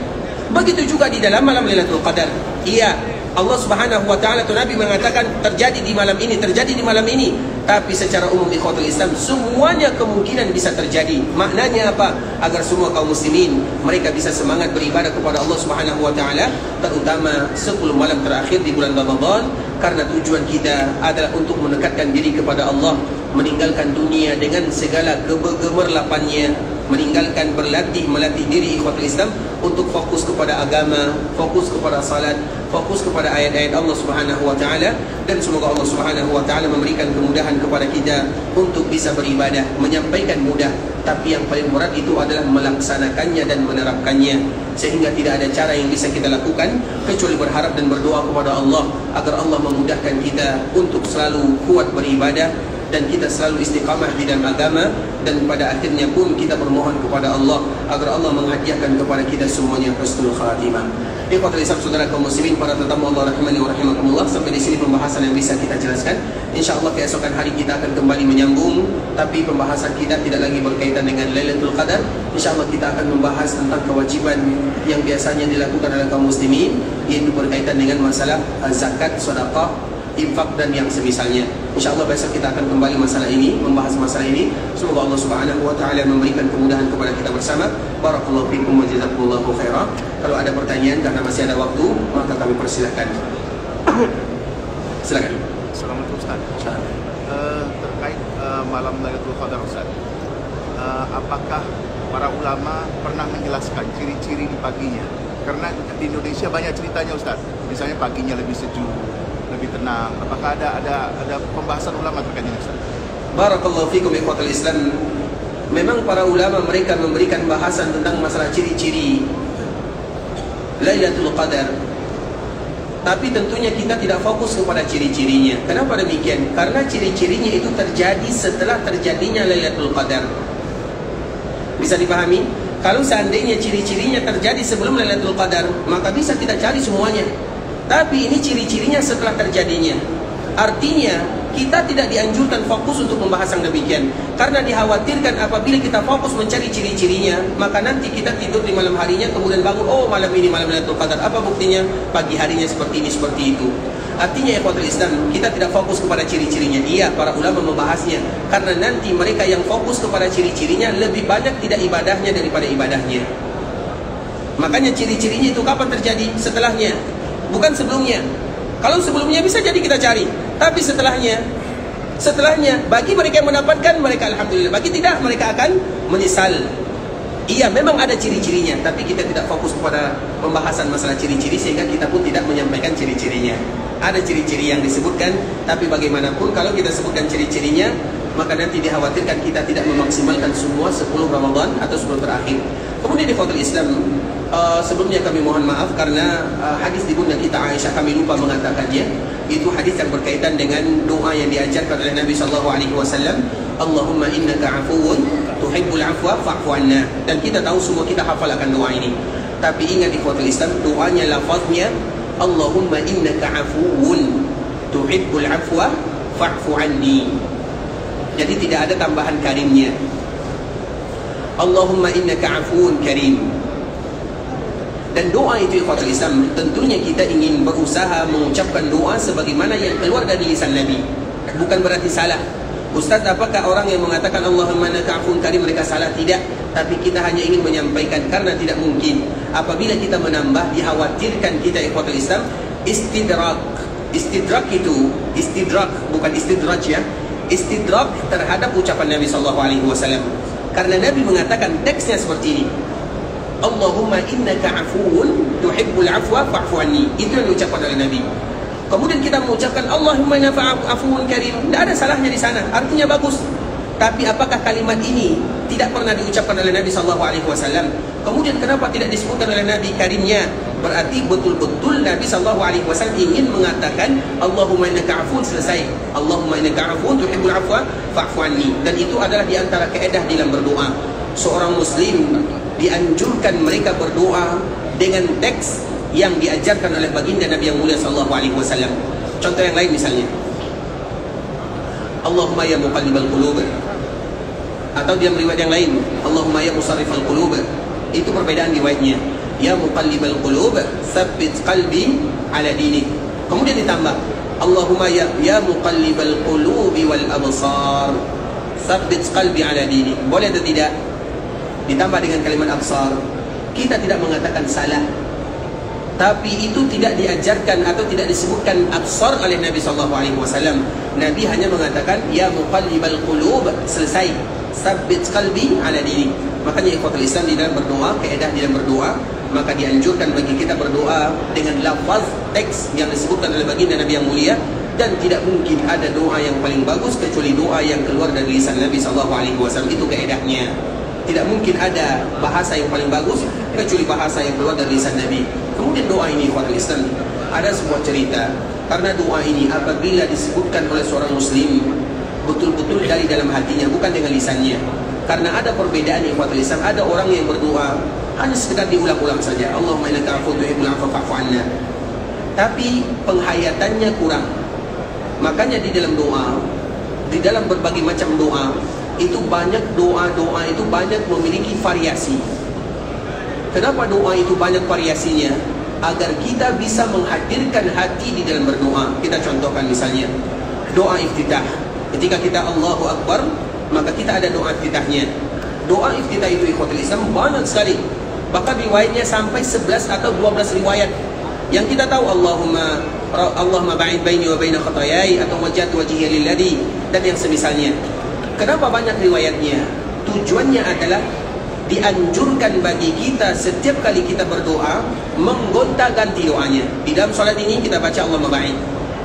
Begitu juga di dalam malam Lailatul Qadar. Iya, Allah Subhanahu wa taala atau Nabi mengatakan terjadi di malam ini, terjadi di malam ini. Tapi secara umum ikhwatul Islam, semuanya kemungkinan bisa terjadi. Maknanya apa? Agar semua kaum muslimin mereka bisa semangat beribadah kepada Allah Subhanahu wa taala, terutama 10 malam terakhir di bulan Ramadan, karena tujuan kita adalah untuk mendekatkan diri kepada Allah, meninggalkan dunia dengan segala gemerlapannya, meninggalkan melatih diri ikhwatul Islam untuk fokus kepada agama, fokus kepada salat, fokus kepada ayat-ayat Allah Subhanahu wa taala. Dan semoga Allah Subhanahu wa taala memberikan kemudahan kepada kita untuk bisa beribadah. Menyampaikan mudah, tapi yang paling berat itu adalah melaksanakannya dan menerapkannya. Sehingga tidak ada cara yang bisa kita lakukan kecuali berharap dan berdoa kepada Allah agar Allah memudahkan kita untuk selalu kuat beribadah dan kita selalu istiqamah di dalam agama, dan pada akhirnya pun kita bermohon kepada Allah agar Allah menghadiahkan kepada kita semuanya husnul khatimah. Ikhwatul Islam, saudara kaum muslimin, para tetamu Allah rahimani wa rahimakumullah, sampai di sini pembahasan yang bisa kita jelaskan. Insyaallah keesokan hari kita akan kembali menyambung, tapi pembahasan kita tidak lagi berkaitan dengan Lailatul Qadar. Insyaallah kita akan membahas tentang kewajiban yang biasanya dilakukan oleh kaum muslimin, yaitu berkaitan dengan masalah zakat, sedekah, infak dan yang semisalnya. InsyaAllah besok kita akan kembali masalah ini, membahas masalah ini. Semoga Allah Subhanahu wa taala memberikan kemudahan kepada kita bersama. Barakallahu fikum wa jazakumullahu khairan. Kalau ada pertanyaan karena masih ada waktu, maka kami persilahkan. Silakan. Assalamualaikum Ustaz. Terkait malam Lailatul Qadar Ustaz, apakah para ulama pernah menjelaskan ciri-ciri di paginya. Karena di Indonesia banyak ceritanya Ustaz. Misalnya paginya lebih sejuk, lebih tenang. Apakah ada pembahasan ulama terkait ini Ustaz? Barakallahu fikum ikhwatul Islam. Memang para ulama mereka memberikan bahasan tentang masalah ciri-ciri Lailatul Qadar. Tapi tentunya kita tidak fokus kepada ciri-cirinya. Kenapa demikian? Karena ciri-cirinya itu terjadi setelah terjadinya Lailatul Qadar. Bisa dipahami? Kalau seandainya ciri-cirinya terjadi sebelum Lailatul Qadar, maka bisa kita cari semuanya. Tapi ini ciri-cirinya setelah terjadinya. Artinya, kita tidak dianjurkan fokus untuk membahas yang demikian. Karena dikhawatirkan apabila kita fokus mencari ciri-cirinya, maka nanti kita tidur di malam harinya, kemudian bangun, oh malam ini malam Lailatul Qadar. Apa buktinya? Pagi harinya seperti ini, seperti itu. Artinya ikhwatul Islam, kita tidak fokus kepada ciri-cirinya. Iya, para ulama membahasnya. Karena nanti mereka yang fokus kepada ciri-cirinya lebih banyak tidak ibadahnya daripada ibadahnya. Makanya ciri-cirinya itu kapan terjadi? Setelahnya, bukan sebelumnya. Kalau sebelumnya bisa jadi kita cari, tapi setelahnya bagi mereka yang mendapatkan, mereka alhamdulillah. Bagi tidak, mereka akan menyesal. Iya, memang ada ciri-cirinya, tapi kita tidak fokus kepada pembahasan masalah ciri-ciri, sehingga kita pun tidak menyampaikan ciri-cirinya. Ada ciri-ciri yang disebutkan, tapi bagaimanapun kalau kita sebutkan ciri-cirinya, maka nanti dikhawatirkan kita tidak memaksimalkan semua 10 Ramadan atau 10 terakhir. Kemudian di Fadl Islam, sebelumnya kami mohon maaf karena hadis di bunda kita Aisyah kami lupa mengatakannya. Itu hadis yang berkaitan dengan doa yang diajarkan oleh Nabi SAW. Allahumma innaka afuwun tuhibbul afwa fa'fu anna. Dan kita tahu semua kita hafal akan doa ini. Tapi ingat di Fadl Islam, doanya lafaznya Allahumma innaka afuwun tuhibbul afwa fa'fu anni. Jadi tidak ada tambahan karimnya. Allahumma innaka afuwun karim. Dan doa itu ikhwatul Islam, tentunya kita ingin berusaha mengucapkan doa sebagaimana yang keluar dari lisan Nabi. Bukan berarti salah. Ustaz, apakah orang yang mengatakan Allahumma innaka afuwun karim mereka salah? Tidak. Tapi kita hanya ingin menyampaikan karena tidak mungkin apabila kita menambah, dikhawatirkan kita ikhwatul Islam istidrak. Istidrak itu istidrak, bukan istidraj ya. Istidrak terhadap ucapan Nabi SAW. Karena Nabi mengatakan teksnya seperti ini. Allahumma innaka afuwun tuhibbul afwa fa'fu anni. Itu yang diucapkan oleh Nabi. Kemudian kita mengucapkan Allahumma innaka afuwun karim. Tidak ada salahnya di sana. Artinya bagus. Tapi apakah kalimat ini tidak pernah diucapkan oleh Nabi SAW? Kemudian kenapa tidak disebutkan oleh Nabi karimnya? Berarti betul-betul Nabi SAW ingin mengatakan Allahumma innaka afuwun, selesai. Allahumma innaka afuwun tuhibbul afwa fa'fu anni. Dan itu adalah di antara kaedah dalam berdoa. Seorang muslim dianjurkan mereka berdoa dengan teks yang diajarkan oleh baginda Nabi yang mulia SAW. Contoh yang lain misalnya, Allahumma ya muqallibal qulub. Atau dalam riwayat yang lain, Allahumma ya musarrifal qulub. Itu perbedaan riwayatnya. Ya muqallibal qulub, tsabbit qalbi ala dinik. Kemudian ditambah, Allahumma ya muqallibal qulubi wal absar, tsabbit qalbi ala dinik. Boleh atau tidak? Ditambah dengan kalimat absar. Kita tidak mengatakan salah, tapi itu tidak diajarkan atau tidak disebutkan absar oleh Nabi SAW. Nabi hanya mengatakan ya muqallibal qulub, selesai. Sabbit qalbi ala dinik. Makanya ikhwatul Islam di dalam berdoa, kaedah di dalam berdoa, maka dianjurkan bagi kita berdoa dengan lafaz teks yang disebutkan oleh baginda Nabi yang mulia. Dan tidak mungkin ada doa yang paling bagus kecuali doa yang keluar dari lisan Nabi SAW. Itu kaedahnya. Tidak mungkin ada bahasa yang paling bagus kecuali bahasa yang keluar dari lisan Nabi. Kemudian doa ini ikhwatul Islam, ada sebuah cerita. Karena doa ini apabila disebutkan oleh seorang muslim betul-betul dari dalam hatinya, bukan dengan lisannya. Karena ada perbedaan ikhwatul Islam. Ada orang yang berdoa hanya sekedar diulang-ulang saja, Allahumma innaka afuwun tuhibbul afwa fa'fu anna. Tapi penghayatannya kurang. Makanya di dalam doa, di dalam berbagai macam doa, itu banyak doa-doa itu banyak memiliki variasi. Kenapa doa itu banyak variasinya? Agar kita bisa menghadirkan hati di dalam berdoa. Kita contohkan misalnya doa iftitah. Ketika kita Allahu Akbar, maka kita ada doa iftitahnya. Doa iftitah itu ikhwatul Islam banyak sekali. Bahkan riwayatnya sampai 11 atau 12 riwayat. Yang kita tahu Allahumma ba'id baini wa baina khatayai, atau wajjahtu wajhiya lilladzi, dan yang semisalnya. Kenapa banyak riwayatnya? Tujuannya adalah dianjurkan bagi kita setiap kali kita berdoa menggonta-ganti doanya. Di dalam solat ini kita baca Allahumma ba'id.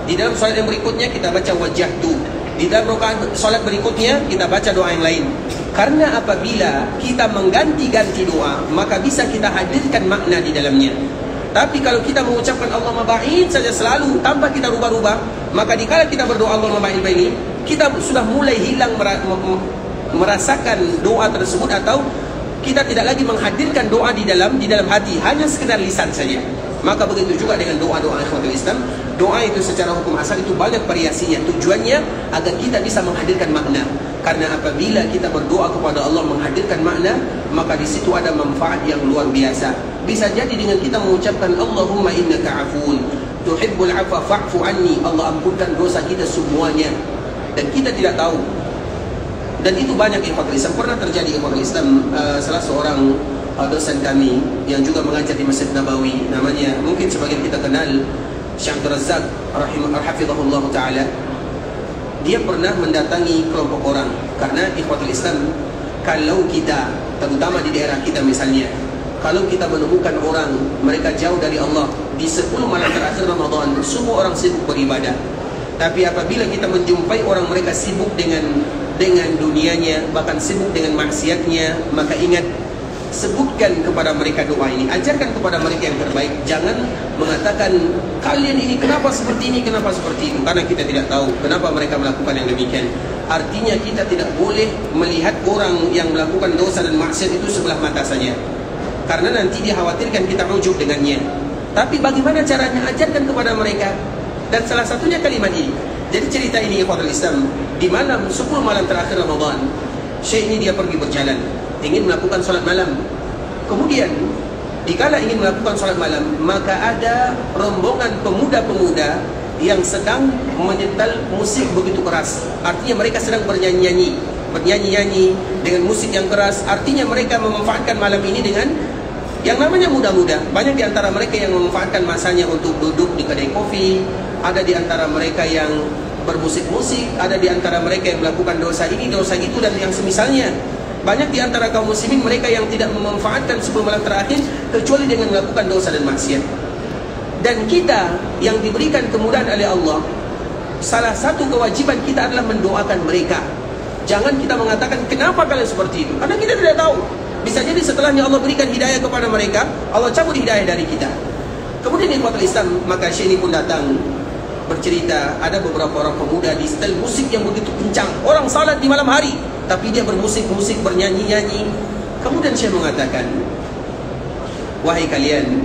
Di dalam solat yang berikutnya kita baca wajjahtu. Di dalam rakaat solat berikutnya kita baca doa yang lain. Karena apabila kita mengganti-ganti doa, maka bisa kita hadirkan makna di dalamnya. Tapi kalau kita mengucapkan Allahumma ba'id saja selalu tanpa kita rubah-rubah, maka dikala kita berdoa Allahumma ba'id ini, kita sudah mulai hilang merasakan doa tersebut, atau kita tidak lagi menghadirkan doa di dalam hati, hanya sekedar lisan saja. Maka begitu juga dengan doa-doa ikhwatul Islam. Doa itu secara hukum asal itu banyak variasinya. Tujuannya agar kita bisa menghadirkan makna. Karena apabila kita berdoa kepada Allah menghadirkan makna, maka di situ ada manfaat yang luar biasa. Bisa jadi dengan kita mengucapkan Allahumma innaka afun tuhibbul afwa fa'fu anni, Allah ampunkan dosa kita semuanya, dan kita tidak tahu. Dan itu banyak ikhwatul Islam. Pernah terjadi ikhwatul Islam, salah seorang dosen kami yang juga mengajar di Masjid Nabawi, namanya mungkin sebagian kita kenal, Syekh Abdul Razak hafizahullah ta'ala. Dia pernah mendatangi kelompok orang. Karena ikhwatul Islam, kalau kita, terutama di daerah kita misalnya, kalau kita menemukan orang mereka jauh dari Allah di 10 malam terakhir Ramadan, semua orang sibuk beribadah. Tapi apabila kita menjumpai orang mereka sibuk dengan dunianya, bahkan sibuk dengan maksiatnya, maka ingat, sebutkan kepada mereka doa ini, ajarkan kepada mereka yang terbaik. Jangan mengatakan kalian ini kenapa seperti ini, kenapa seperti itu, karena kita tidak tahu kenapa mereka melakukan yang demikian. Artinya kita tidak boleh melihat orang yang melakukan dosa dan maksiat itu sebelah mata saja, karena nanti dia khawatirkan kita ujub dengannya. Tapi bagaimana caranya? Ajarkan kepada mereka. Dan salah satunya kalimat ini. Jadi cerita ini ikhwatul Islam, di malam 10 malam terakhir Ramadan, Syekh ini dia pergi berjalan, ingin melakukan sholat malam. Kemudian dikala ingin melakukan sholat malam, maka ada rombongan pemuda-pemuda yang sedang menyetel musik begitu keras. Artinya mereka sedang bernyanyi-nyanyi dengan musik yang keras. Artinya mereka memanfaatkan malam ini dengan yang namanya muda-muda. Banyak di antara mereka yang memanfaatkan masanya untuk duduk di kedai kopi, ada di antara mereka yang bermusik-musik, ada di antara mereka yang melakukan dosa ini, dosa itu, dan yang semisalnya. Banyak di antara kaum muslimin mereka yang tidak memanfaatkan 10 malam terakhir kecuali dengan melakukan dosa dan maksiat. Dan kita yang diberikan kemudahan oleh Allah, salah satu kewajiban kita adalah mendoakan mereka. Jangan kita mengatakan kenapa kalian seperti itu, karena kita tidak tahu. Bisa jadi setelahnya Allah berikan hidayah kepada mereka, Allah cabut hidayah dari kita. Kemudian ikhwatul Islam, maka Syekh ini pun datang bercerita, ada beberapa orang pemuda di setel musik yang begitu kencang. Orang salat di malam hari, tapi dia bermusik-musik, bernyanyi-nyanyi. Kemudian Syekh mengatakan, wahai kalian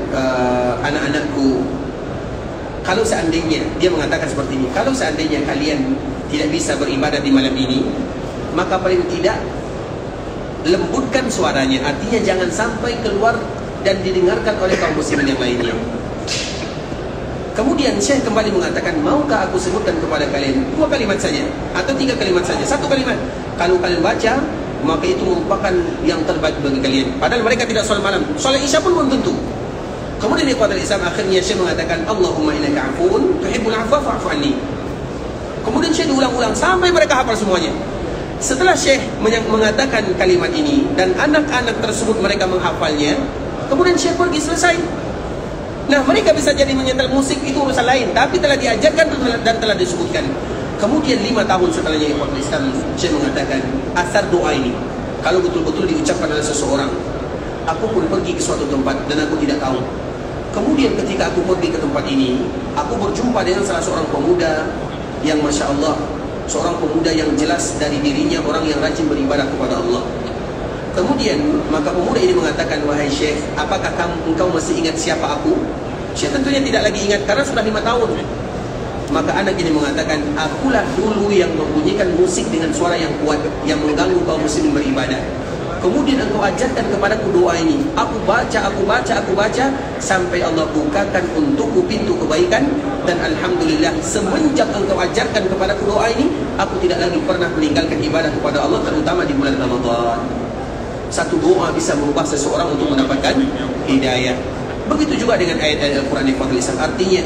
anak-anakku, kalau seandainya, dia mengatakan seperti ini, kalau seandainya kalian tidak bisa beribadah di malam ini, maka paling tidak lembutkan suaranya. Artinya jangan sampai keluar dan didengarkan oleh kaum muslimin yang lainnya. Kemudian Syekh kembali mengatakan, maukah aku sebutkan kepada kalian 2 kalimat saja atau 3 kalimat saja, 1 kalimat. Kalau kalian baca, maka itu merupakan yang terbaik bagi kalian. Padahal mereka tidak sholat malam, sholat isya pun belum tentu. Kemudian ikhwatul Islam, akhirnya Syekh mengatakan, Allahumma innaka afuun tuhibbul afwa fa'fu anni. Kemudian Syekh diulang-ulang sampai mereka hafal semuanya. Setelah Syekh mengatakan kalimat ini dan anak-anak tersebut mereka menghafalnya, kemudian Syekh pergi, selesai. Nah, mereka bisa jadi menyetel musik, itu urusan lain, tapi telah diajarkan dan telah disebutkan. Kemudian 5 tahun setelahnya ikhwatul Islam, Syekh mengatakan asar doa ini kalau betul-betul diucapkan oleh seseorang, aku pun pergi ke suatu tempat dan aku tidak tahu. Kemudian ketika aku pergi ke tempat ini, aku berjumpa dengan salah seorang pemuda yang Masya Allah, seorang pemuda yang jelas dari dirinya orang yang rajin beribadah kepada Allah. Kemudian maka pemuda ini mengatakan, wahai Syekh, apakah engkau masih ingat siapa aku? Syekh tentunya tidak lagi ingat karena sudah 5 tahun. Maka anak ini mengatakan, akulah dulu yang membunyikan musik dengan suara yang kuat yang mengganggu kaum muslimin beribadah. Kemudian engkau ajarkan kepadaku doa ini. Aku baca sampai Allah bukakan untukku pintu kebaikan. Dan Alhamdulillah, semenjak engkau ajarkan kepadaku doa ini, aku tidak lagi pernah meninggalkan ibadah kepada Allah, terutama di bulan Ramadan. Satu doa bisa merubah seseorang untuk mendapatkan hidayah. Begitu juga dengan ayat-ayat Al-Quran yang Islam. Artinya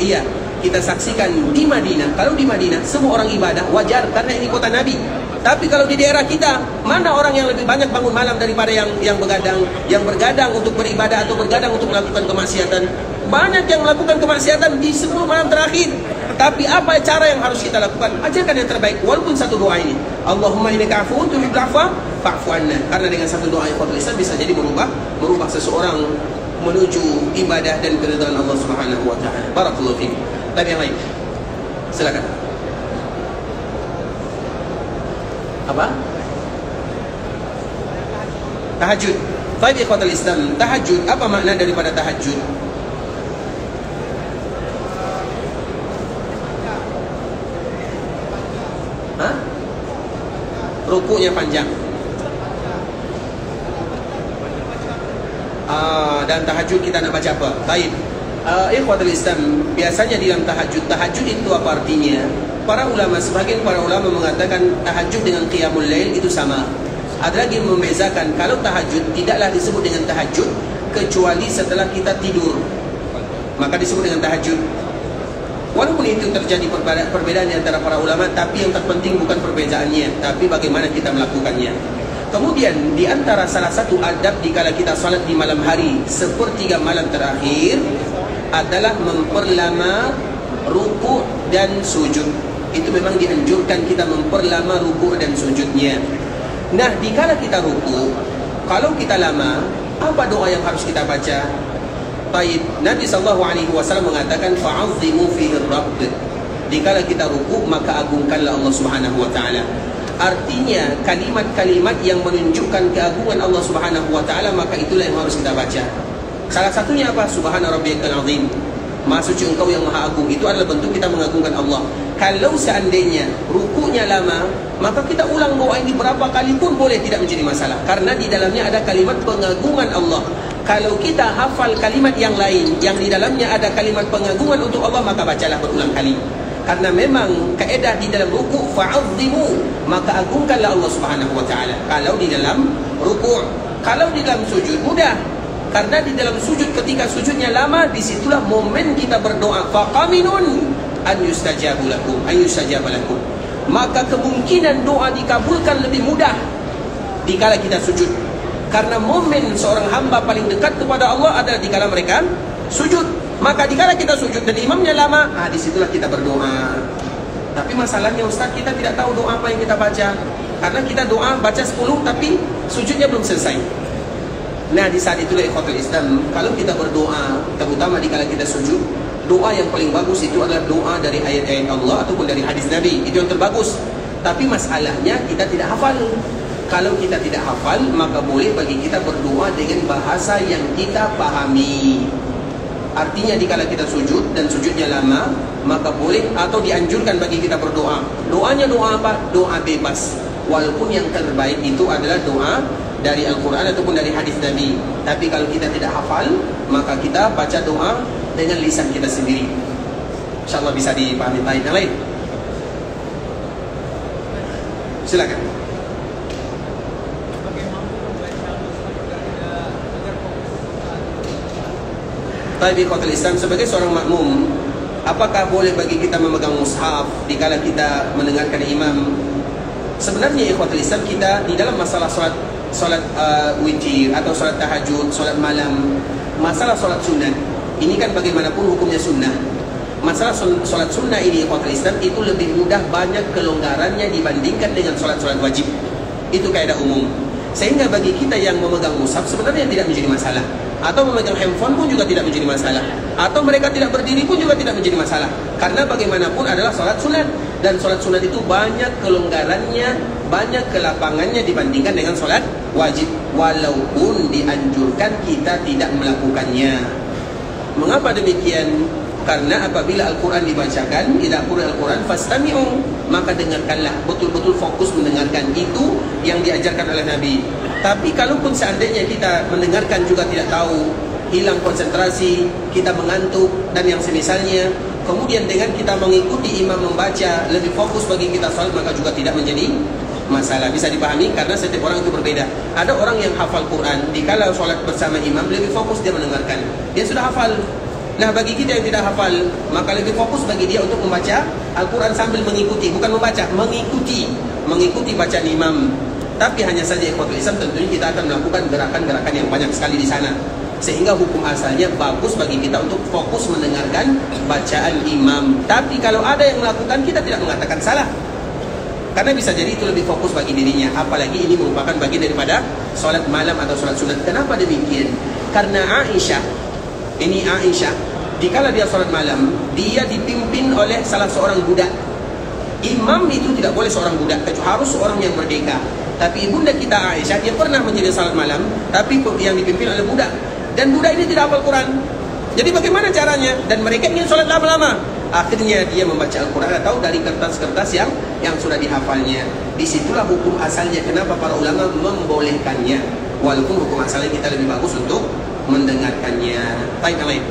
kita saksikan di Madinah. Kalau di Madinah semua orang ibadah, wajar karena ini kota Nabi. Tapi kalau di daerah kita, mana orang yang lebih banyak bangun malam daripada yang bergadang untuk beribadah atau bergadang untuk melakukan kemaksiatan? Banyak yang melakukan kemaksiatan di 10 malam terakhir. Tapi apa cara yang harus kita lakukan? Ajarkan yang terbaik, walaupun satu doa ini. Allahumma innaka afuwwun tuhibbul afwa fa'fu anna. Karena dengan satu doa ikhwatul Islam bisa jadi merubah seseorang menuju ibadah dan keridhaan Allah Subhanahu wa taala. Barakallahu fiik. Tapi yang lain. Silakan. Apa? Tahajud. Baik ikhwatul Islam, tahajud, apa makna daripada tahajud? Hah? Rukunya panjang. Dan tahajud kita nak baca apa? Baik. Ikhwatul Islam, biasanya di dalam tahajud itu apa artinya? Sebagian para ulama mengatakan tahajud dengan qiyamul lail itu sama. Ada lagi yang membezakan, kalau tahajud tidaklah disebut dengan tahajud kecuali setelah kita tidur, maka disebut dengan tahajud. Walaupun itu terjadi perbedaan antara para ulama, tapi yang terpenting bukan perbedaannya, tapi bagaimana kita melakukannya. Kemudian di antara salah satu adab dikala kita salat di malam hari, sepertiga malam terakhir adalah memperlama ruku' dan sujud. Itu memang dianjurkan kita memperlama ruku' dan sujudnya. Nah, dikala kita ruku', kalau kita lama, apa doa yang harus kita baca? Baik, Nabi SAW mengatakan fa'azzimu fihi rabb. Dikala kita ruku', maka agungkanlah Allah Subhanahu wa taala. Artinya kalimat-kalimat yang menunjukkan keagungan Allah Subhanahu wa taala, maka itulah yang harus kita baca. Salah satunya apa? Subhana rabbiyal azim. Maha suci engkau yang maha agung. Itu adalah bentuk kita mengagungkan Allah. Kalau seandainya rukunya lama, maka kita ulang doa ini berapa kali pun boleh, tidak menjadi masalah. Karena di dalamnya ada kalimat pengagungan Allah. Kalau kita hafal kalimat yang lain yang di dalamnya ada kalimat pengagungan untuk Allah, maka bacalah berulang kali. Karena memang kaedah di dalam ruku' fa'azzimu, maka agungkanlah Allah Subhanahu wa taala. Kalau di dalam ruku', kalau di dalam sujud mudah. Karena di dalam sujud, ketika sujudnya lama, disitulah momen kita berdoa. Faqaminun an yustajabu lakum, ayyustajaba lakum. Maka kemungkinan doa dikabulkan lebih mudah dikala kita sujud. Karena momen seorang hamba paling dekat kepada Allah adalah dikala mereka sujud. Maka dikala kita sujud dan imamnya lama, disitulah kita berdoa. Tapi masalahnya Ustaz, kita tidak tahu doa apa yang kita baca. Karena kita doa baca 10 tapi sujudnya belum selesai. Nah, di saat itulah ikhwatul Islam, kalau kita berdoa, terutama dikala kita sujud, doa yang paling bagus itu adalah doa dari ayat-ayat Allah ataupun dari hadis Nabi. Itu yang terbagus. Tapi masalahnya kita tidak hafal. Kalau kita tidak hafal, maka boleh bagi kita berdoa dengan bahasa yang kita pahami. Artinya dikala kita sujud dan sujudnya lama, maka boleh atau dianjurkan bagi kita berdoa. Doanya doa apa? Doa bebas. Walaupun yang terbaik itu adalah doa dari Al-Quran ataupun dari hadis Nabi. Tapi kalau kita tidak hafal, maka kita baca doa dengan lisan kita sendiri. InsyaAllah bisa dipahami baik. Yang lain? Silakan. Tapi ikhwatul Islam, sebagai seorang makmum, apakah boleh bagi kita memegang mushaf dikala kita mendengarkan imam? Sebenarnya ikhwatul Islam, kita di dalam masalah solat witir atau solat tahajud, solat malam, masalah solat sunnah, ini kan bagaimanapun hukumnya sunnah. Masalah solat sunnah ini ikhwatul Islam itu lebih mudah, banyak kelonggarannya dibandingkan dengan solat-solat wajib. Itu kaidah umum. Sehingga bagi kita yang memegang mushaf sebenarnya tidak menjadi masalah. Atau memegang handphone pun juga tidak menjadi masalah. Atau mereka tidak berdiri pun juga tidak menjadi masalah. Karena bagaimanapun adalah solat sunat. Dan solat sunat itu banyak kelonggarannya, banyak kelapangannya dibandingkan dengan solat wajib. Walaupun dianjurkan kita tidak melakukannya. Mengapa demikian? Karena apabila Al-Quran dibacakan, idza quri'a Al-Quran fastami'u, maka dengarkanlah, betul-betul fokus mendengarkan. Itu yang diajarkan oleh Nabi. Tapi kalaupun seandainya kita mendengarkan juga tidak tahu, hilang konsentrasi, kita mengantuk dan yang semisalnya, kemudian dengan kita mengikuti imam membaca lebih fokus bagi kita salat, maka juga tidak menjadi masalah. Bisa dipahami karena setiap orang itu berbeda. Ada orang yang hafal Quran, dikala salat bersama imam lebih fokus dia mendengarkan. Dia sudah hafal. Nah, bagi kita yang tidak hafal, maka lebih fokus bagi dia untuk membaca Al-Quran sambil mengikuti, bukan membaca, mengikuti bacaan imam. Tapi hanya saja ikhwatul Islam, tentunya kita akan melakukan gerakan-gerakan yang banyak sekali di sana, sehingga hukum asalnya bagus bagi kita untuk fokus mendengarkan bacaan imam. Tapi kalau ada yang melakukan, kita tidak mengatakan salah, karena bisa jadi itu lebih fokus bagi dirinya. Apalagi ini merupakan bagian daripada sholat malam atau sholat sunat. Kenapa demikian? Karena Aisyah, dikala dia sholat malam, dia dipimpin oleh salah seorang budak. Imam itu tidak boleh seorang budak, kecuali harus seorang yang merdeka. Tapi ibunda kita Aisyah, dia pernah menjadi sholat malam, tapi yang dipimpin oleh budak. Dan budak ini tidak hafal Quran. Jadi bagaimana caranya? Dan mereka ingin sholat lama-lama. Akhirnya dia membaca Al-Quran atau dari kertas-kertas yang sudah dihafalnya. Disitulah hukum asalnya. Kenapa para ulama membolehkannya? Walaupun hukum asalnya kita lebih bagus untuk mendengarkannya. Baik, yang lain.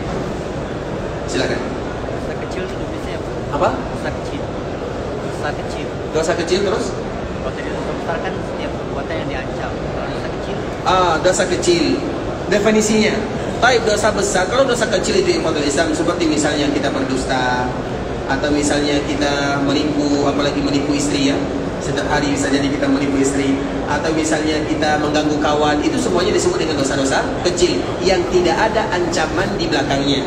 Silakan. Dosa kecil itu bisa ya? Apa? Dosa kecil. Dosa kecil. Dosa kecil terus? Kalau tadi dosa besar kan setiap perbuatan yang diancam. Kalau dosa kecil? Dosa kecil. Definisinya. Baik, dosa besar. Kalau dosa kecil itu ikhwatul Islam, seperti misalnya kita berdusta, atau misalnya kita menipu, apalagi menipu istri ya. Setiap hari bisa jadi kita menipu istri, atau misalnya kita mengganggu kawan. Itu semuanya disebut dengan dosa-dosa kecil yang tidak ada ancaman di belakangnya.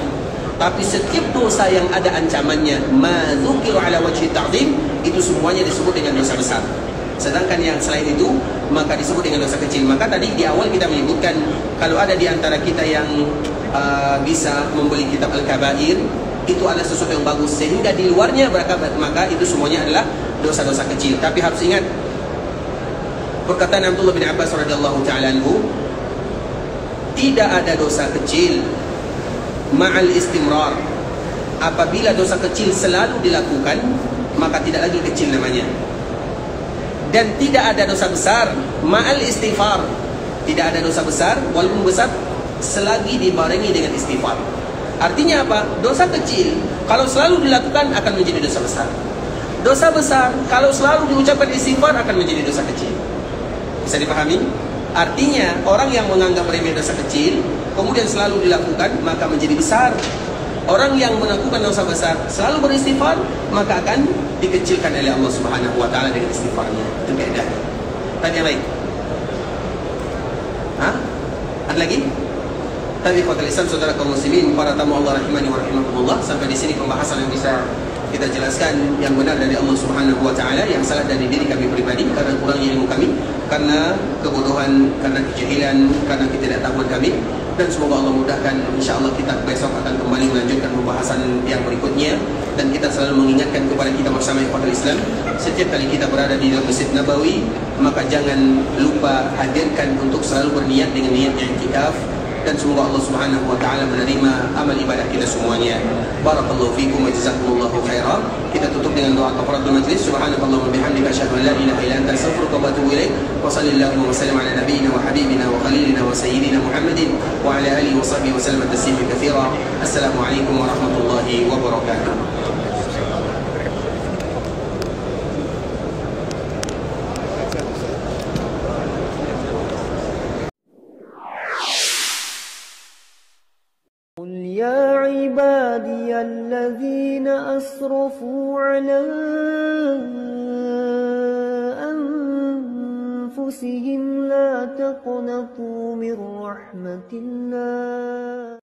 Tapi setiap dosa yang ada ancamannya, madzukir ala wajhi ta'zim, itu semuanya disebut dengan dosa besar. Sedangkan yang selain itu, maka disebut dengan dosa kecil. Maka tadi di awal kita menyebutkan, kalau ada di antara kita yang bisa membeli kitab Al-Kabair, itu adalah sesuatu yang bagus. Sehingga di luarnya maka itu semuanya adalah dosa-dosa kecil. Tapi harus ingat, perkataan Abdullah bin Abbas radhiyallahu ta'ala anhu, tidak ada dosa kecil ma'al istimrar. Apabila dosa kecil selalu dilakukan, maka tidak lagi kecil namanya. Dan tidak ada dosa besar ma'al istighfar. Tidak ada dosa besar walaupun besar selagi dibarengi dengan istighfar. Artinya apa? Dosa kecil kalau selalu dilakukan akan menjadi dosa besar. Dosa besar kalau selalu diucapkan istighfar akan menjadi dosa kecil. Bisa dipahami? Artinya orang yang menganggap remeh dosa kecil kemudian selalu dilakukan, maka menjadi besar. Orang yang melakukan dosa besar selalu beristighfar, maka akan dikecilkan oleh Allah Subhanahu wa taala dengan istighfarnya. Itu kaidah. Tanya yang lain. Ada lagi? Tapi ikhwatul Islam, saudara kaum muslimin, para tamu Allah rahimani wa rahimakumullah, sampai di sini pembahasan yang bisa kita jelaskan yang benar dari Allah Subhanahu wa taala, yang salah dari diri kami pribadi karena kurangnya ilmu kami, karena kebodohan, karena kejahilan, karena ketidaktahuan kami. Dan semoga Allah mudahkan, insyaAllah kita besok akan kembali melanjutkan pembahasan yang berikutnya. Dan kita selalu mengingatkan kepada kita bersama ikhwatul Islam, setiap kali kita berada di dalam Masjid Nabawi, maka jangan lupa hadirkan untuk selalu berniat dengan niat i'tikaf. Dan semoga Allah Subhanahu wa taala menerima amal ibadah kita semuanya. Barakallahu fikum wa jazakumullahu khairan. Kita tutup dengan doa kafaratul majlis. Subhanakallahumma bihamdika asyhadu an la ilaha illa anta astaghfiruka wa atubu ilaik. Wa sallallahu wa sallam ala nabiyyina wa habibina wa khalilina wa sayyidina Muhammadin wa ala alihi wa sahbihi wa sallam tasliman katsira. Assalamu alaikum warahmatullahi wabarakatuh. قل يا عبادي الذين أسرفوا على أنفسهم لا تقنطوا من رحمة الله